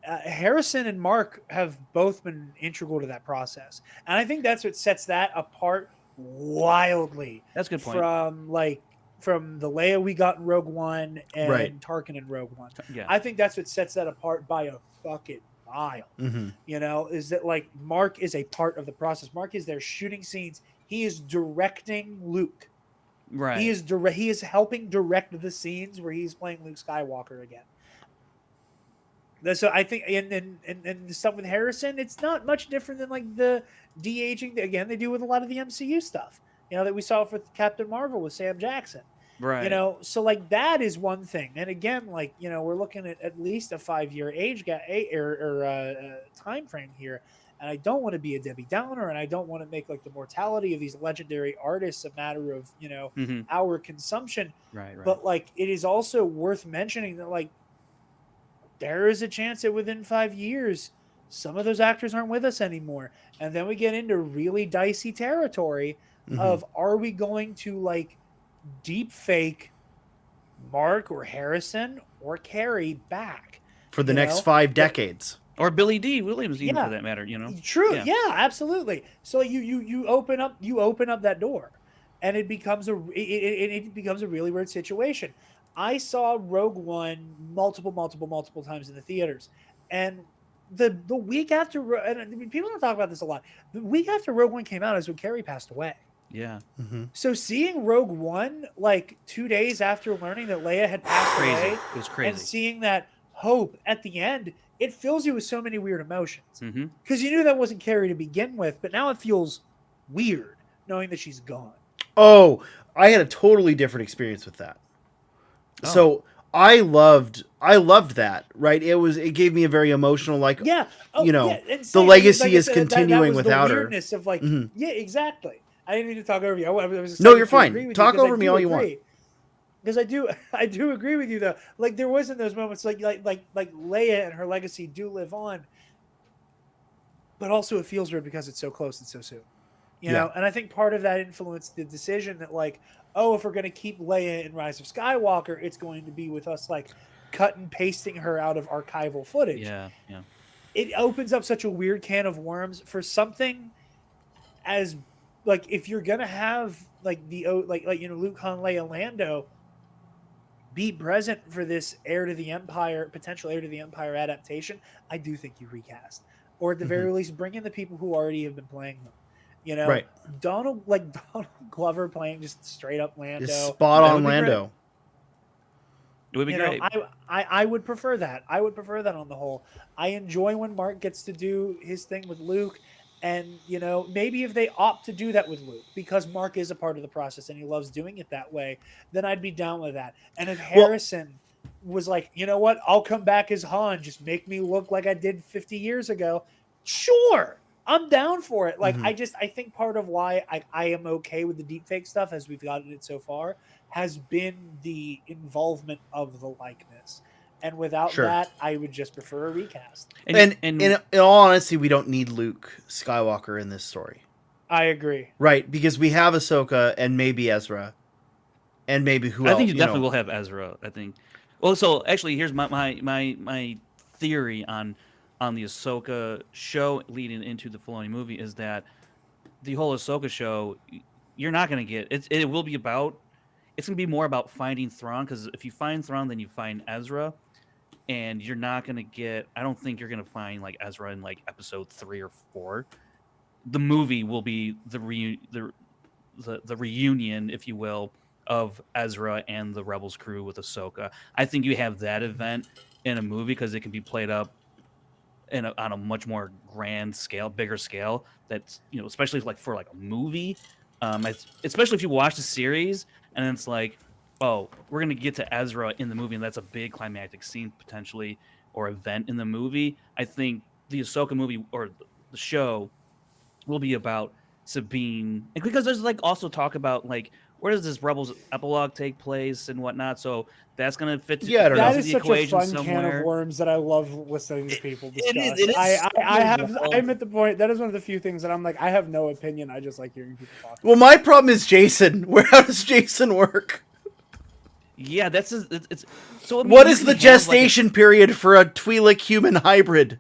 Harrison and Mark have both been integral to that process, and I think that's what sets that apart wildly. That's a good point. From the Leia we got in Rogue One and Right. Tarkin in Rogue One. Yeah. I think that's what sets that apart by a fucking mile. Is that like Mark is a part of the process. Mark is there shooting scenes. He is directing Luke. Right. He is helping direct the scenes where he's playing Luke Skywalker again. So I think and the stuff with Harrison, it's not much different than like the de-aging again they do with a lot of the MCU stuff. That we saw with Captain Marvel with Sam Jackson. Right. So like that is one thing. And again, like, we're looking at least a 5-year age gap or time frame here. And I don't want to be a Debbie Downer, and I don't want to make like the mortality of these legendary artists a matter of, our consumption. Right. But like, it is also worth mentioning that like, there is a chance that within 5 years, some of those actors aren't with us anymore. And then we get into really dicey territory of, are we going to like deep fake Mark or Harrison or Carrie back for the next 5 decades? Or Billy D. Williams, even Yeah. for that matter. You know. True. Yeah, absolutely. So you open up that door, and it becomes it becomes a really weird situation. I saw Rogue One multiple times in the theaters, and the week after, and I mean, people don't talk about this a lot. The week after Rogue One came out is when Carrie passed away. Yeah. Mm-hmm. So seeing Rogue One like 2 days after learning that Leia had passed Crazy. away, It was crazy. and seeing that hope at the end, it fills you with so many weird emotions. Mm-hmm. Because you knew that wasn't Carrie to begin with, but now it feels weird knowing that she's gone. Oh, I had a totally different experience with that. Oh. So I loved that, right? It gave me a very emotional, like, Yeah. you know, yeah, and the same, legacy like I is said, continuing was without the her. weirdness of like, Mhm. yeah, exactly. I didn't mean to talk over you. I was just No, saying you're to fine. agree with Talk you, 'cause over I me do all you want. agree. Because I do agree with you though. Like there wasn't those moments like Leia and her legacy do live on, but also it feels weird because it's so close and so soon. You know, and I think part of that influenced the decision that like, oh, if we're going to keep Leia in Rise of Skywalker, it's going to be with us like cut and pasting her out of archival footage. Yeah. Yeah. It opens up such a weird can of worms for something as like if you're going to have like Luke, Han, Leia, Lando be present for this potential heir to the Empire adaptation, I do think you recast, or at the very least bring in the people who already have been playing them. You know, Right. Donald Glover playing just straight up Lando. Is spot That on would be Lando. It would be great. I would prefer that. I would prefer that on the whole. I enjoy when Mark gets to do his thing with Luke. And, you know, maybe if they opt to do that with Luke, because Mark is a part of the process and he loves doing it that way, then I'd be down with that. And if Harrison was like, you know what, I'll come back as Han, just make me look like I did 50 years ago, sure, I'm down for it. Like, I think part of why I am okay with the deepfake stuff as we've gotten it so far has been the involvement of the likeness. And without that, I would just prefer a recast. And in all honesty, we don't need Luke Skywalker in this story. I agree. Right, because we have Ahsoka and maybe Ezra. And maybe who else? I think you definitely will have Ezra, I think. Well, so actually, here's my theory on the Ahsoka show leading into the Filoni movie is that the whole Ahsoka show, you're not going to get... It will be about... It's going to be more about finding Thrawn, because if you find Thrawn, then you find Ezra. And you're not going to get... I don't think you're going to find like Ezra in like episode 3 or 4. The movie will be the reunion, if you will, of Ezra and the Rebels crew with Ahsoka. I think you have that event in a movie because it can be played up on a much more grand scale, bigger scale. That's, you know, especially like for like a movie, especially if you watch the series and it's like, oh, we're gonna get to Ezra in the movie, and that's a big climactic scene potentially or event in the movie. I think the Ahsoka movie or the show will be about Sabine, and because there's like also talk about like where does this Rebels epilogue take place and whatnot. So that's gonna fit. I don't know. That is such a fun can of worms that I love listening to people discuss. I'm at the point that is one of the few things that I'm like, I have no opinion. I just like hearing people talk. Well, my problem is Jason. How does Jason work? Yeah, that's it's. So what is the gestation period for a Twi'lek human hybrid?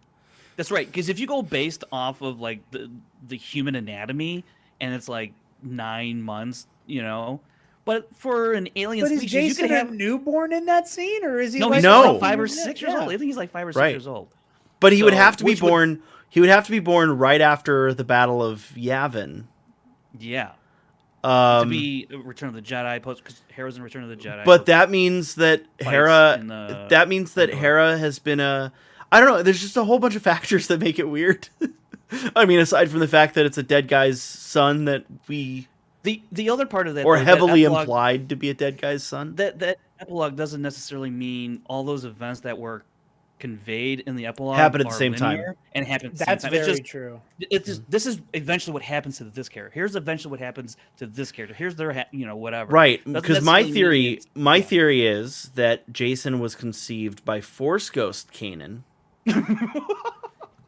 That's right, because if you go based off of like the human anatomy, and it's like 9 months, you know, but for an alien species, Jason you can have a newborn in that scene, or is he? No, like he's like 5 or 6 years old. I think he's like 5 or 6 years old. But he would have to be born. He would have to be born right after the Battle of Yavin. Yeah. To be Return of the Jedi, because Hera's in Return of the Jedi. But that means that Hera. That means that Hera has been a. I don't know. There's just a whole bunch of factors that make it weird. I mean, aside from the fact that it's a dead guy's son that we. The other part of that, or heavily implied to be a dead guy's son. That epilogue doesn't necessarily mean all those events that were conveyed in the epilogue happen at the same time and happen at the same time. That's very true. It's just this is eventually what happens to this character. Here's eventually what happens to this character. Here's their whatever. Right, because my theory is that Jason was conceived by Force Ghost Kanan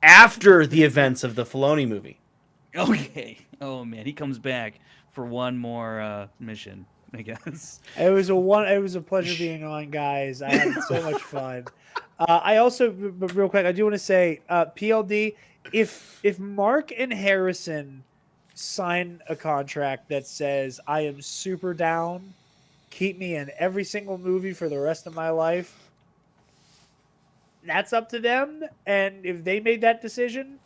after the events of the Filoni movie. Okay. Oh man, he comes back for one more mission. I guess. It was a pleasure being on, guys. I had so much fun. I also, but real quick, I do want to say, PLD, if Mark and Harrison sign a contract that says I am super down, keep me in every single movie for the rest of my life, that's up to them. And if they made that decision,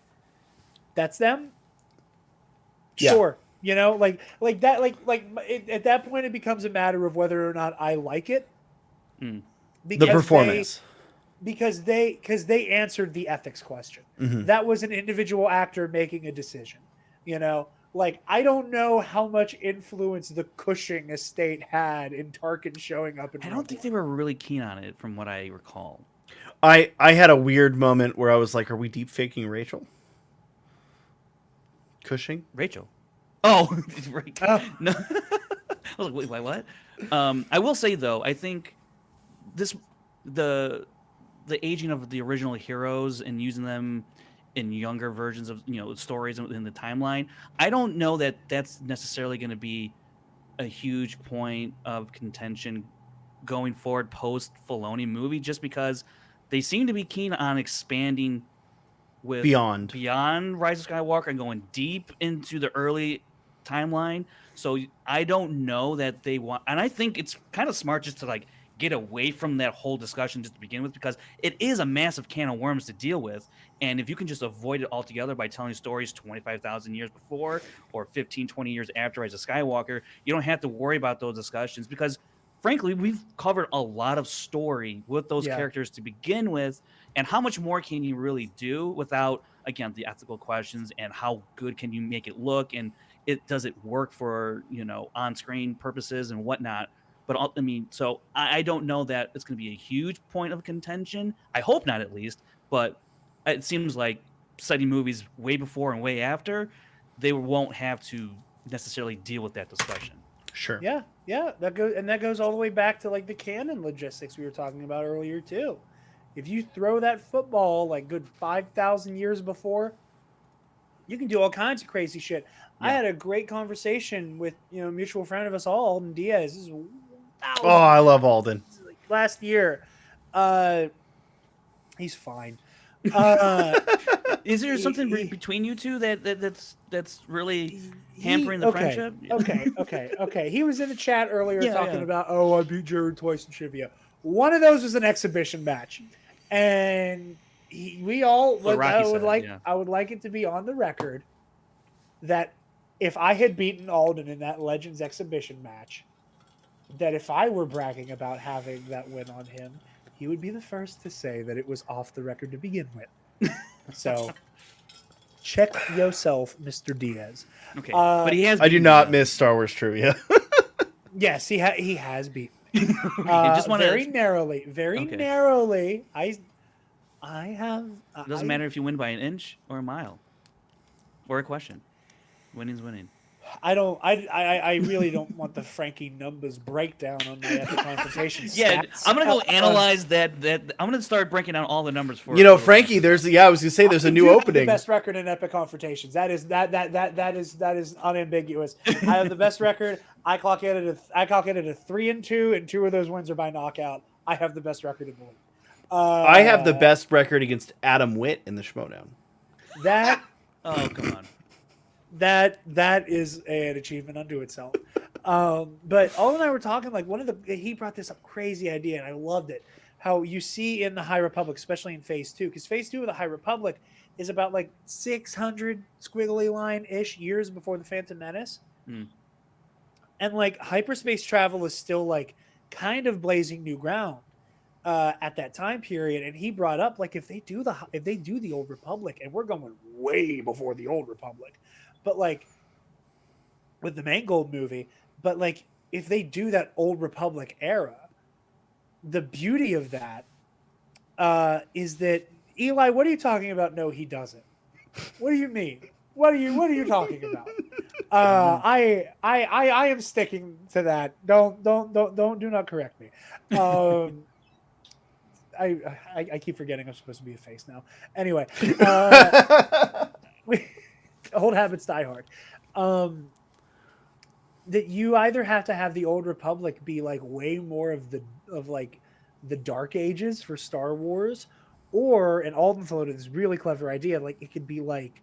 that's them. Yeah. Sure. You know, like that, at that point, it becomes a matter of whether or not I like it. Mm. The performance. Because they answered the ethics question. Mhm. That was an individual actor making a decision. You know, like I don't know how much influence the Cushing estate had in Tarkin showing up in I don't think they were really keen on it, from what I recall. I had a weird moment where I was like, "Are we deep faking Rachel Cushing?" Rachel. Oh, right. Oh. No. I was like, wait, what? I will say though, I think the aging of the original heroes and using them in younger versions of stories in the timeline. I don't know that that's necessarily going to be a huge point of contention going forward post Filoni movie, just because they seem to be keen on expanding with Beyond Rise of Skywalker and going deep into the early timeline. So I don't know that they want, and I think it's kind of smart just to like get away from that whole discussion just to begin with, because it is a massive can of worms to deal with. And if you can just avoid it altogether by telling stories 25,000 years before or 15, 20 years after Rise of Skywalker, you don't have to worry about those discussions, because frankly, we've covered a lot of story with those characters to begin with. And how much more can you really do without, again, the ethical questions and how good can you make it look, and does it work for on-screen purposes and whatnot. But I mean, so I don't know that it's going to be a huge point of contention. I hope not, at least. But it seems like citing movies way before and way after, they won't have to necessarily deal with that discussion. sure. Yeah, that goes all the way back to like the canon logistics we were talking about earlier too. If you throw that football like good 5,000 years before, you can do all kinds of crazy shit. Yeah. I had a great conversation with a mutual friend of us all, Alden Diaz. This is Oh, I love Alden. last year. He's fine. Is there something between you two that's really hampering the friendship? Okay. He was in the chat earlier talking about, oh, I beat Jarod twice in trivia. One of those was an exhibition match, and I would like it to be on the record that if I had beaten Alden in that Legends exhibition match, that if I were bragging about having that win on him, he would be the first to say that it was off the record to begin with. So check yourself, Mr. Diaz. Okay, but he has. I do not miss Star Wars trivia. Yes, he has beaten. Just very narrowly. Narrowly. I have. It doesn't matter if you win by an inch or a mile, or a question. Winning's winning. I really don't want the Frankie numbers breakdown on my epic confrontation stats. Yeah, I'm gonna go analyze that. I'm gonna start breaking down all the numbers for Frankie. I was gonna say there's a new opening. The best record in epic confrontations. That is unambiguous. I have the best record. I clock it at a 3-2, and 2 of those wins are by knockout. I have the best record in the league. I have the best record against Adam Witt in the Schmodown. That. Oh, come on. That is an achievement unto itself. But Alden and I were talking, like, he brought this up crazy idea, and I loved it. How you see in the High Republic, especially in Phase 2, because Phase 2 of the High Republic is about like 600 squiggly line-ish years before the Phantom Menace. Mm. And like hyperspace travel is still like kind of blazing new ground at that time period. And he brought up, like, if they do the Old Republic, and we're going way before the Old Republic, but like with the Mangold movie, but like if they do that Old Republic era, the beauty of that is that, Eli, what are you talking about? No, he doesn't. What do you mean? What are you talking about? I am sticking to that. Do not correct me. I keep forgetting I'm supposed to be a face now. Anyway, old habits die hard. that you either have to have the Old Republic be like way more of the Dark Ages for Star Wars, or and Alden floated this really clever idea, like it could be like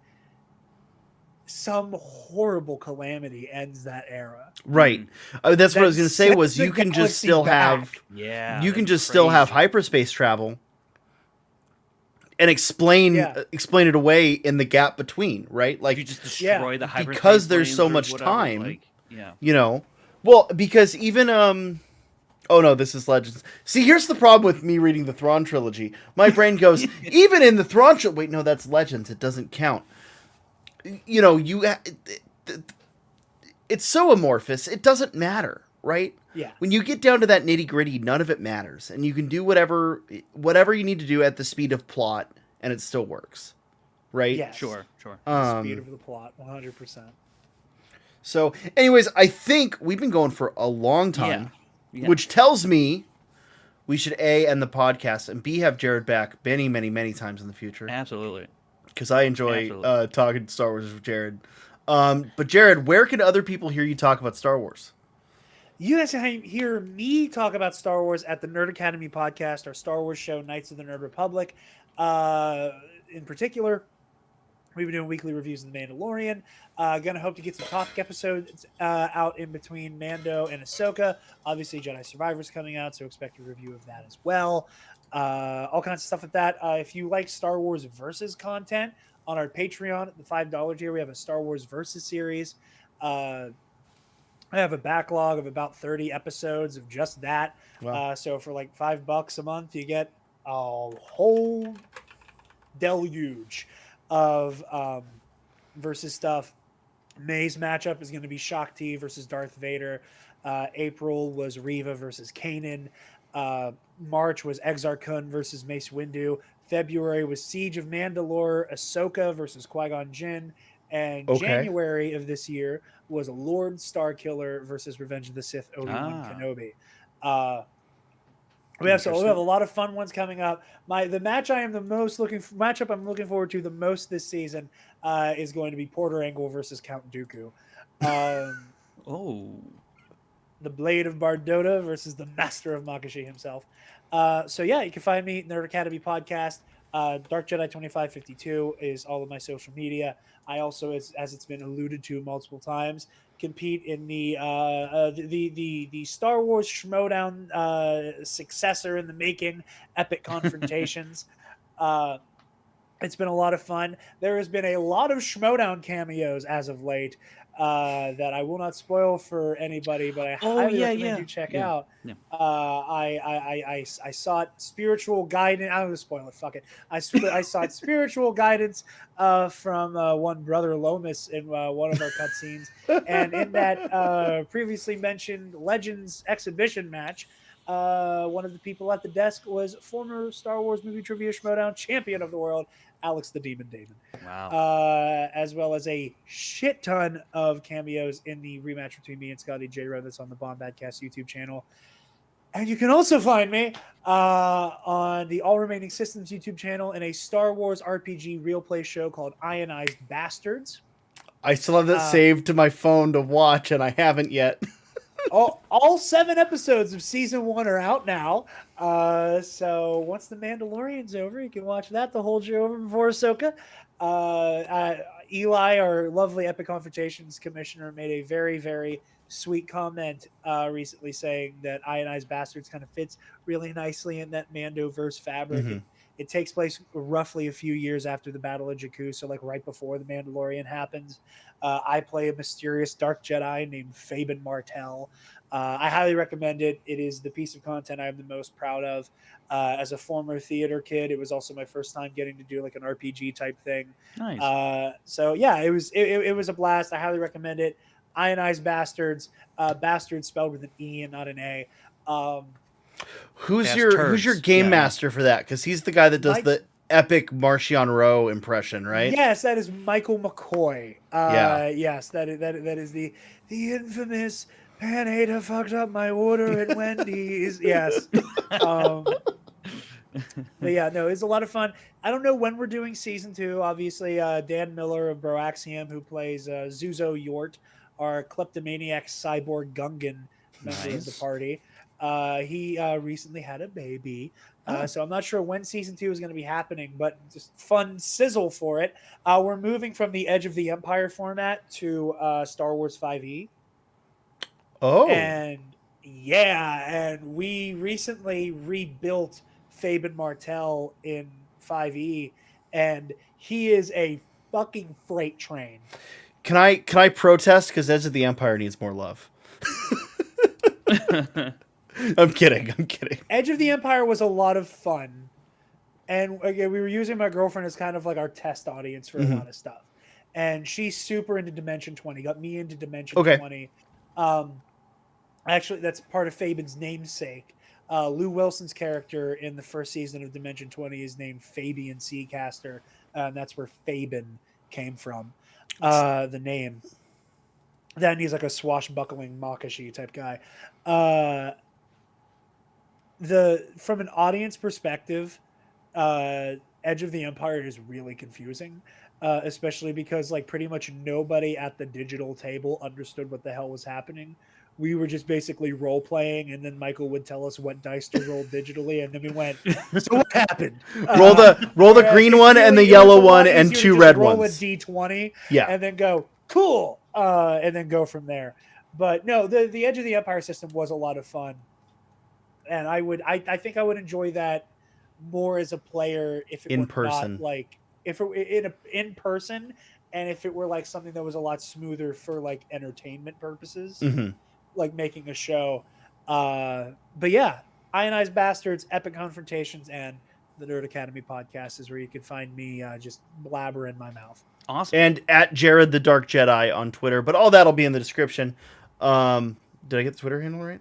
some horrible calamity ends that era. Right. That's what I was going to say. Sets Was the you can just galaxy still back. have Yeah, you that'd can be just still have crazy. hyperspace travel and explain Yeah. explain it away in the gap between, right? If you Like just destroy the hyperspace because there's lanes so or much whatever, time, like, yeah. you know. Well, because even oh no, this is Legends. See, here's the problem with me reading the Thrawn trilogy. My brain goes, even in the Thrawn trilogy, wait, no, that's Legends. It doesn't count. You know, it's so amorphous. It doesn't matter, right? Yeah. When you get down to that nitty gritty, none of it matters, and you can do whatever you need to do at the speed of plot, and it still works, right? Yes. Sure. The speed of the plot, 100%. So, anyways, I think we've been going for a long time, Yeah. which tells me we should A, end the podcast, and B, have Jared back many, many, many times in the future. Absolutely. Because I enjoy Absolutely. talking Star Wars with Jared. But Jared, where can other people hear you talk about Star Wars? You guys can hear me talk about Star Wars at the Nerd Academy podcast, our Star Wars show, Knights of the Nerd Republic. In particular, we've been doing weekly reviews of The Mandalorian. Gonna hope to get some topic episodes out in between Mando and Ahsoka. Obviously, Jedi Survivor's coming out, so expect a review of that as well. All kinds of stuff like that. If you like Star Wars Versus content, on our Patreon at the $5 tier, we have a Star Wars Versus series. I have a backlog of about 30 episodes of just that. Wow. So for like $5 a month, you get a whole deluge of versus stuff. May's matchup is going to be Shaak Ti versus Darth Vader. April was Reva versus Kanan. March was Exar Kun versus Mace Windu. February was Siege of Mandalore, Ahsoka versus Qui-Gon Jinn. And January of this year was Lord Starkiller versus Revenge of the Sith, Obi-Wan Kenobi. We have a lot of fun ones coming up. The match matchup I'm looking forward to the most this season is going to be Porter Engle versus Count Dooku. The Blade of Bardota versus the Master of Makashi himself. So yeah, you can find me Nerd Academy podcast. Dark Jedi 2552 is all of my social media. I also, as it's been alluded to multiple times, compete in the Star Wars Schmodown successor in the making, Epic Confrontations. It's been a lot of fun. There has been a lot of Schmodown cameos as of late that I will not spoil for anybody, but I highly recommend you check out. Yeah. I sought spiritual guidance. I'm going to spoil it. Fuck it. I sought spiritual guidance from one brother Lomas in one of our cutscenes, and in that previously mentioned Legends exhibition match. One of the people at the desk was former Star Wars movie trivia Schmodown champion of the world, Alex the Demon Damon. Wow. As well as a shit ton of cameos in the rematch between me and Scotty J. Rowe that's on the Bombadcast YouTube channel. And you can also find me on the All Remaining Systems YouTube channel in a Star Wars RPG real play show called Ionized Bastards. I still have that saved to my phone to watch, and I haven't yet. all 7 episodes of season 1 are out now. So once the Mandalorian's over, you can watch that to hold you over before Ahsoka. Eli, our lovely Epic Confrontations commissioner, made a very, very sweet comment recently saying that Ionized Bastards kind of fits really nicely in that Mandoverse fabric. Mm-hmm. It takes place roughly a few years after the Battle of Jakku, so like right before the Mandalorian happens. I play a mysterious dark Jedi named Fabian Martell. I highly recommend it. It is the piece of content I'm the most proud of. As a former theater kid, it was also my first time getting to do like an RPG type thing. Nice. So yeah, it was a blast. I highly recommend it. Ionized Bastards, bastards spelled with an E and not an A. Who's your game master for that? Because he's the guy that does the epic Martian Rowe impression, right? Yes, that is Michael McCoy. Yeah. Yes, that is the infamous Panada fucked up my order at Wendy's. Yes. But yeah, no, it's a lot of fun. I don't know when we're doing season 2. Obviously, Dan Miller of Broaxium, who plays Zuzo Yort our kleptomaniac cyborg Gungan member of the Nice. party. He recently had a baby. Oh. So I'm not sure when season 2 is going to be happening, but just fun sizzle for it. We're moving from the Edge of the Empire format to Star Wars 5e. Oh. And yeah, and we recently rebuilt Fabian Martel in 5e, and he is a fucking freight train. Can I protest? Because Edge of the Empire needs more love. I'm kidding. Edge of the Empire was a lot of fun. And again, we were using my girlfriend as kind of like our test audience for a lot of stuff. And she's super into Dimension 20, got me into Dimension 20. Actually, that's part of Fabian's namesake. Lou Wilson's character in the first season of Dimension 20 is named Fabian Seacaster. And that's where Fabian came from, the name. Then he's like a swashbuckling Makashi type guy. From an audience perspective, Edge of the Empire is really confusing, especially because like pretty much nobody at the digital table understood what the hell was happening. We were just basically role playing, and then Michael would tell us what dice to roll digitally, and then we went, "So what happened?" Roll the green one and the yellow one and two red roll ones. Roll a d20, Yeah, and then go cool, and then go from there. But no, the Edge of the Empire system was a lot of fun, and I think I would enjoy that more as a player if it in were person, not like if it in person, and if it were like something that was a lot smoother for like entertainment purposes. Like making a show. But yeah, Ionized Bastards, Epic Confrontations, and the Nerd Academy podcast is where you can find me just blabbering my mouth. Awesome. And at Jarod The Dark Jedi on Twitter, but all that'll be in the description. Did I get the Twitter handle right?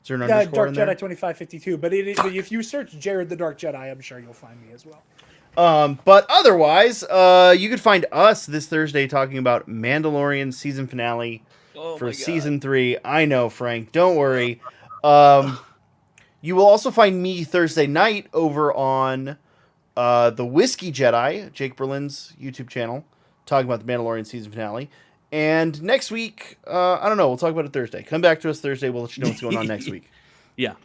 Is there an underscore Dark in there? Jedi 2552. But if you search Jarod The Dark Jedi, I'm sure you'll find me as well. But otherwise, you could find us this Thursday talking about Mandalorian season finale. For season 3. I know, Frank. Don't worry. You will also find me Thursday night over on the Whiskey Jedi, Jake Berlin's YouTube channel, talking about the Mandalorian season finale. And next week, I don't know. We'll talk about it Thursday. Come back to us Thursday. We'll let you know what's going on next week. Yeah.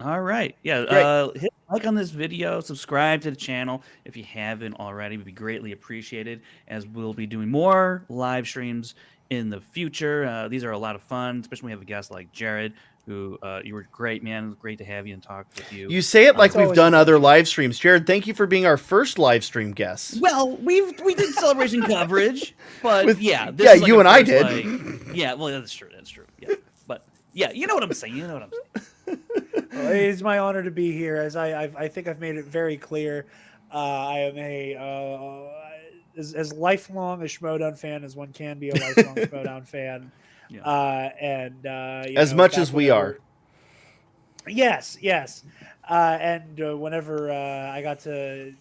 All right. Yeah. Hit like on this video, subscribe to the channel if you haven't already. It would be greatly appreciated, as we'll be doing more live streams in the future. These are a lot of fun, especially when we have a guest like Jarod, who you were great, man. It was great to have you and talk with you. You say it like we've done other live streams. Jarod, thank you for being our first live stream guest. Well, we did celebration coverage, but yeah, this is you and I did. Yeah, well, that's true. Yeah, but yeah, you know what I'm saying. Well, it is my honor to be here, as I think I've made it very clear. I am as lifelong a Schmodown fan as one can be a lifelong Schmodown fan. Yeah. As much as we are. Yes. And whenever I got to,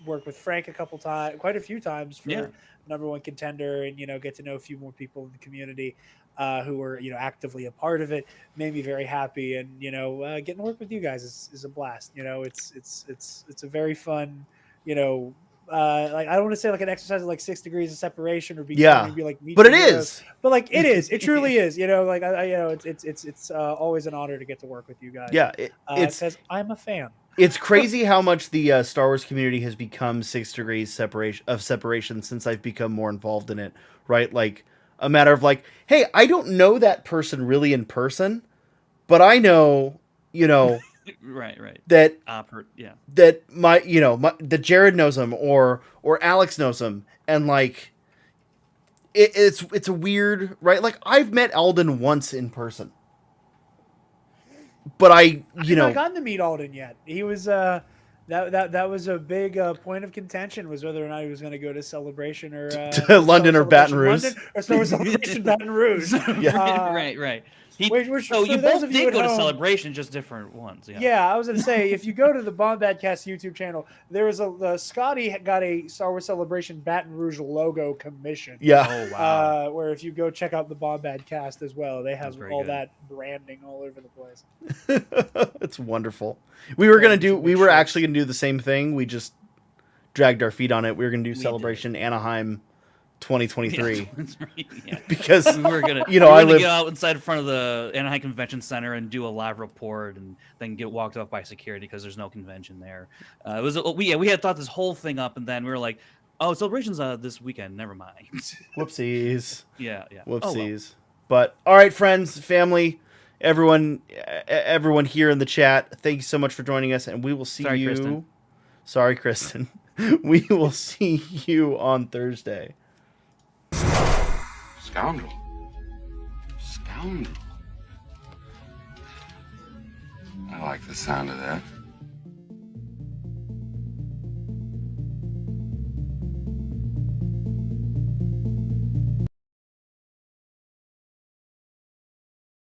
work with Frank quite a few times for number one contender, and, get to know a few more people in the community who were, actively a part of it, made me very happy. And, getting to work with you guys is a blast. It's a very fun, like I don't want to say like an exercise of like 6 degrees of separation or be like, but it is. But like it is. It truly is. Like it's always an honor to get to work with you guys. Yeah, it's because I'm a fan. It's crazy how much the Star Wars community has become 6 degrees separation since I've become more involved in it. Right, like a matter of like, hey, I don't know that person really in person, but I know, right. That that that that Jarod knows him or Alex knows him, and like it's a weird, right? Like I've met Alden once in person, but I've not gotten to meet Alden yet. He was that was a big point of contention, was whether or not he was going to go to Celebration or London or Baton Rouge, or Star Wars Celebration Baton Rouge. Right. You both did go to Celebration, just different ones. Yeah, I was going to say, if you go to the Bombadcast YouTube channel, there was Scotty got a Star Wars Celebration Baton Rouge logo commission. Yeah. Oh, wow. Where if you go check out the Bombadcast as well, they have all that branding all over the place. It's wonderful. We were actually going to do the same thing. We just dragged our feet on it. We were going to do Celebration Anaheim 2023 Yeah. because We were gonna, you know, we were I gonna live. get out inside in front of the Anaheim Convention Center and do a live report, and then get walked off by security because there's no convention there. It was we had thought this whole thing up, and then we were like, "Oh, celebrations this weekend. Never mind." Whoopsies. Yeah. Oh, Whoopsies. But all right, friends, family, everyone here in the chat, thank you so much for joining us, and we will see Sorry, you. Kristen. Sorry, Kristen. We will see you on Thursday. Scoundrel. Scoundrel. I like the sound of that.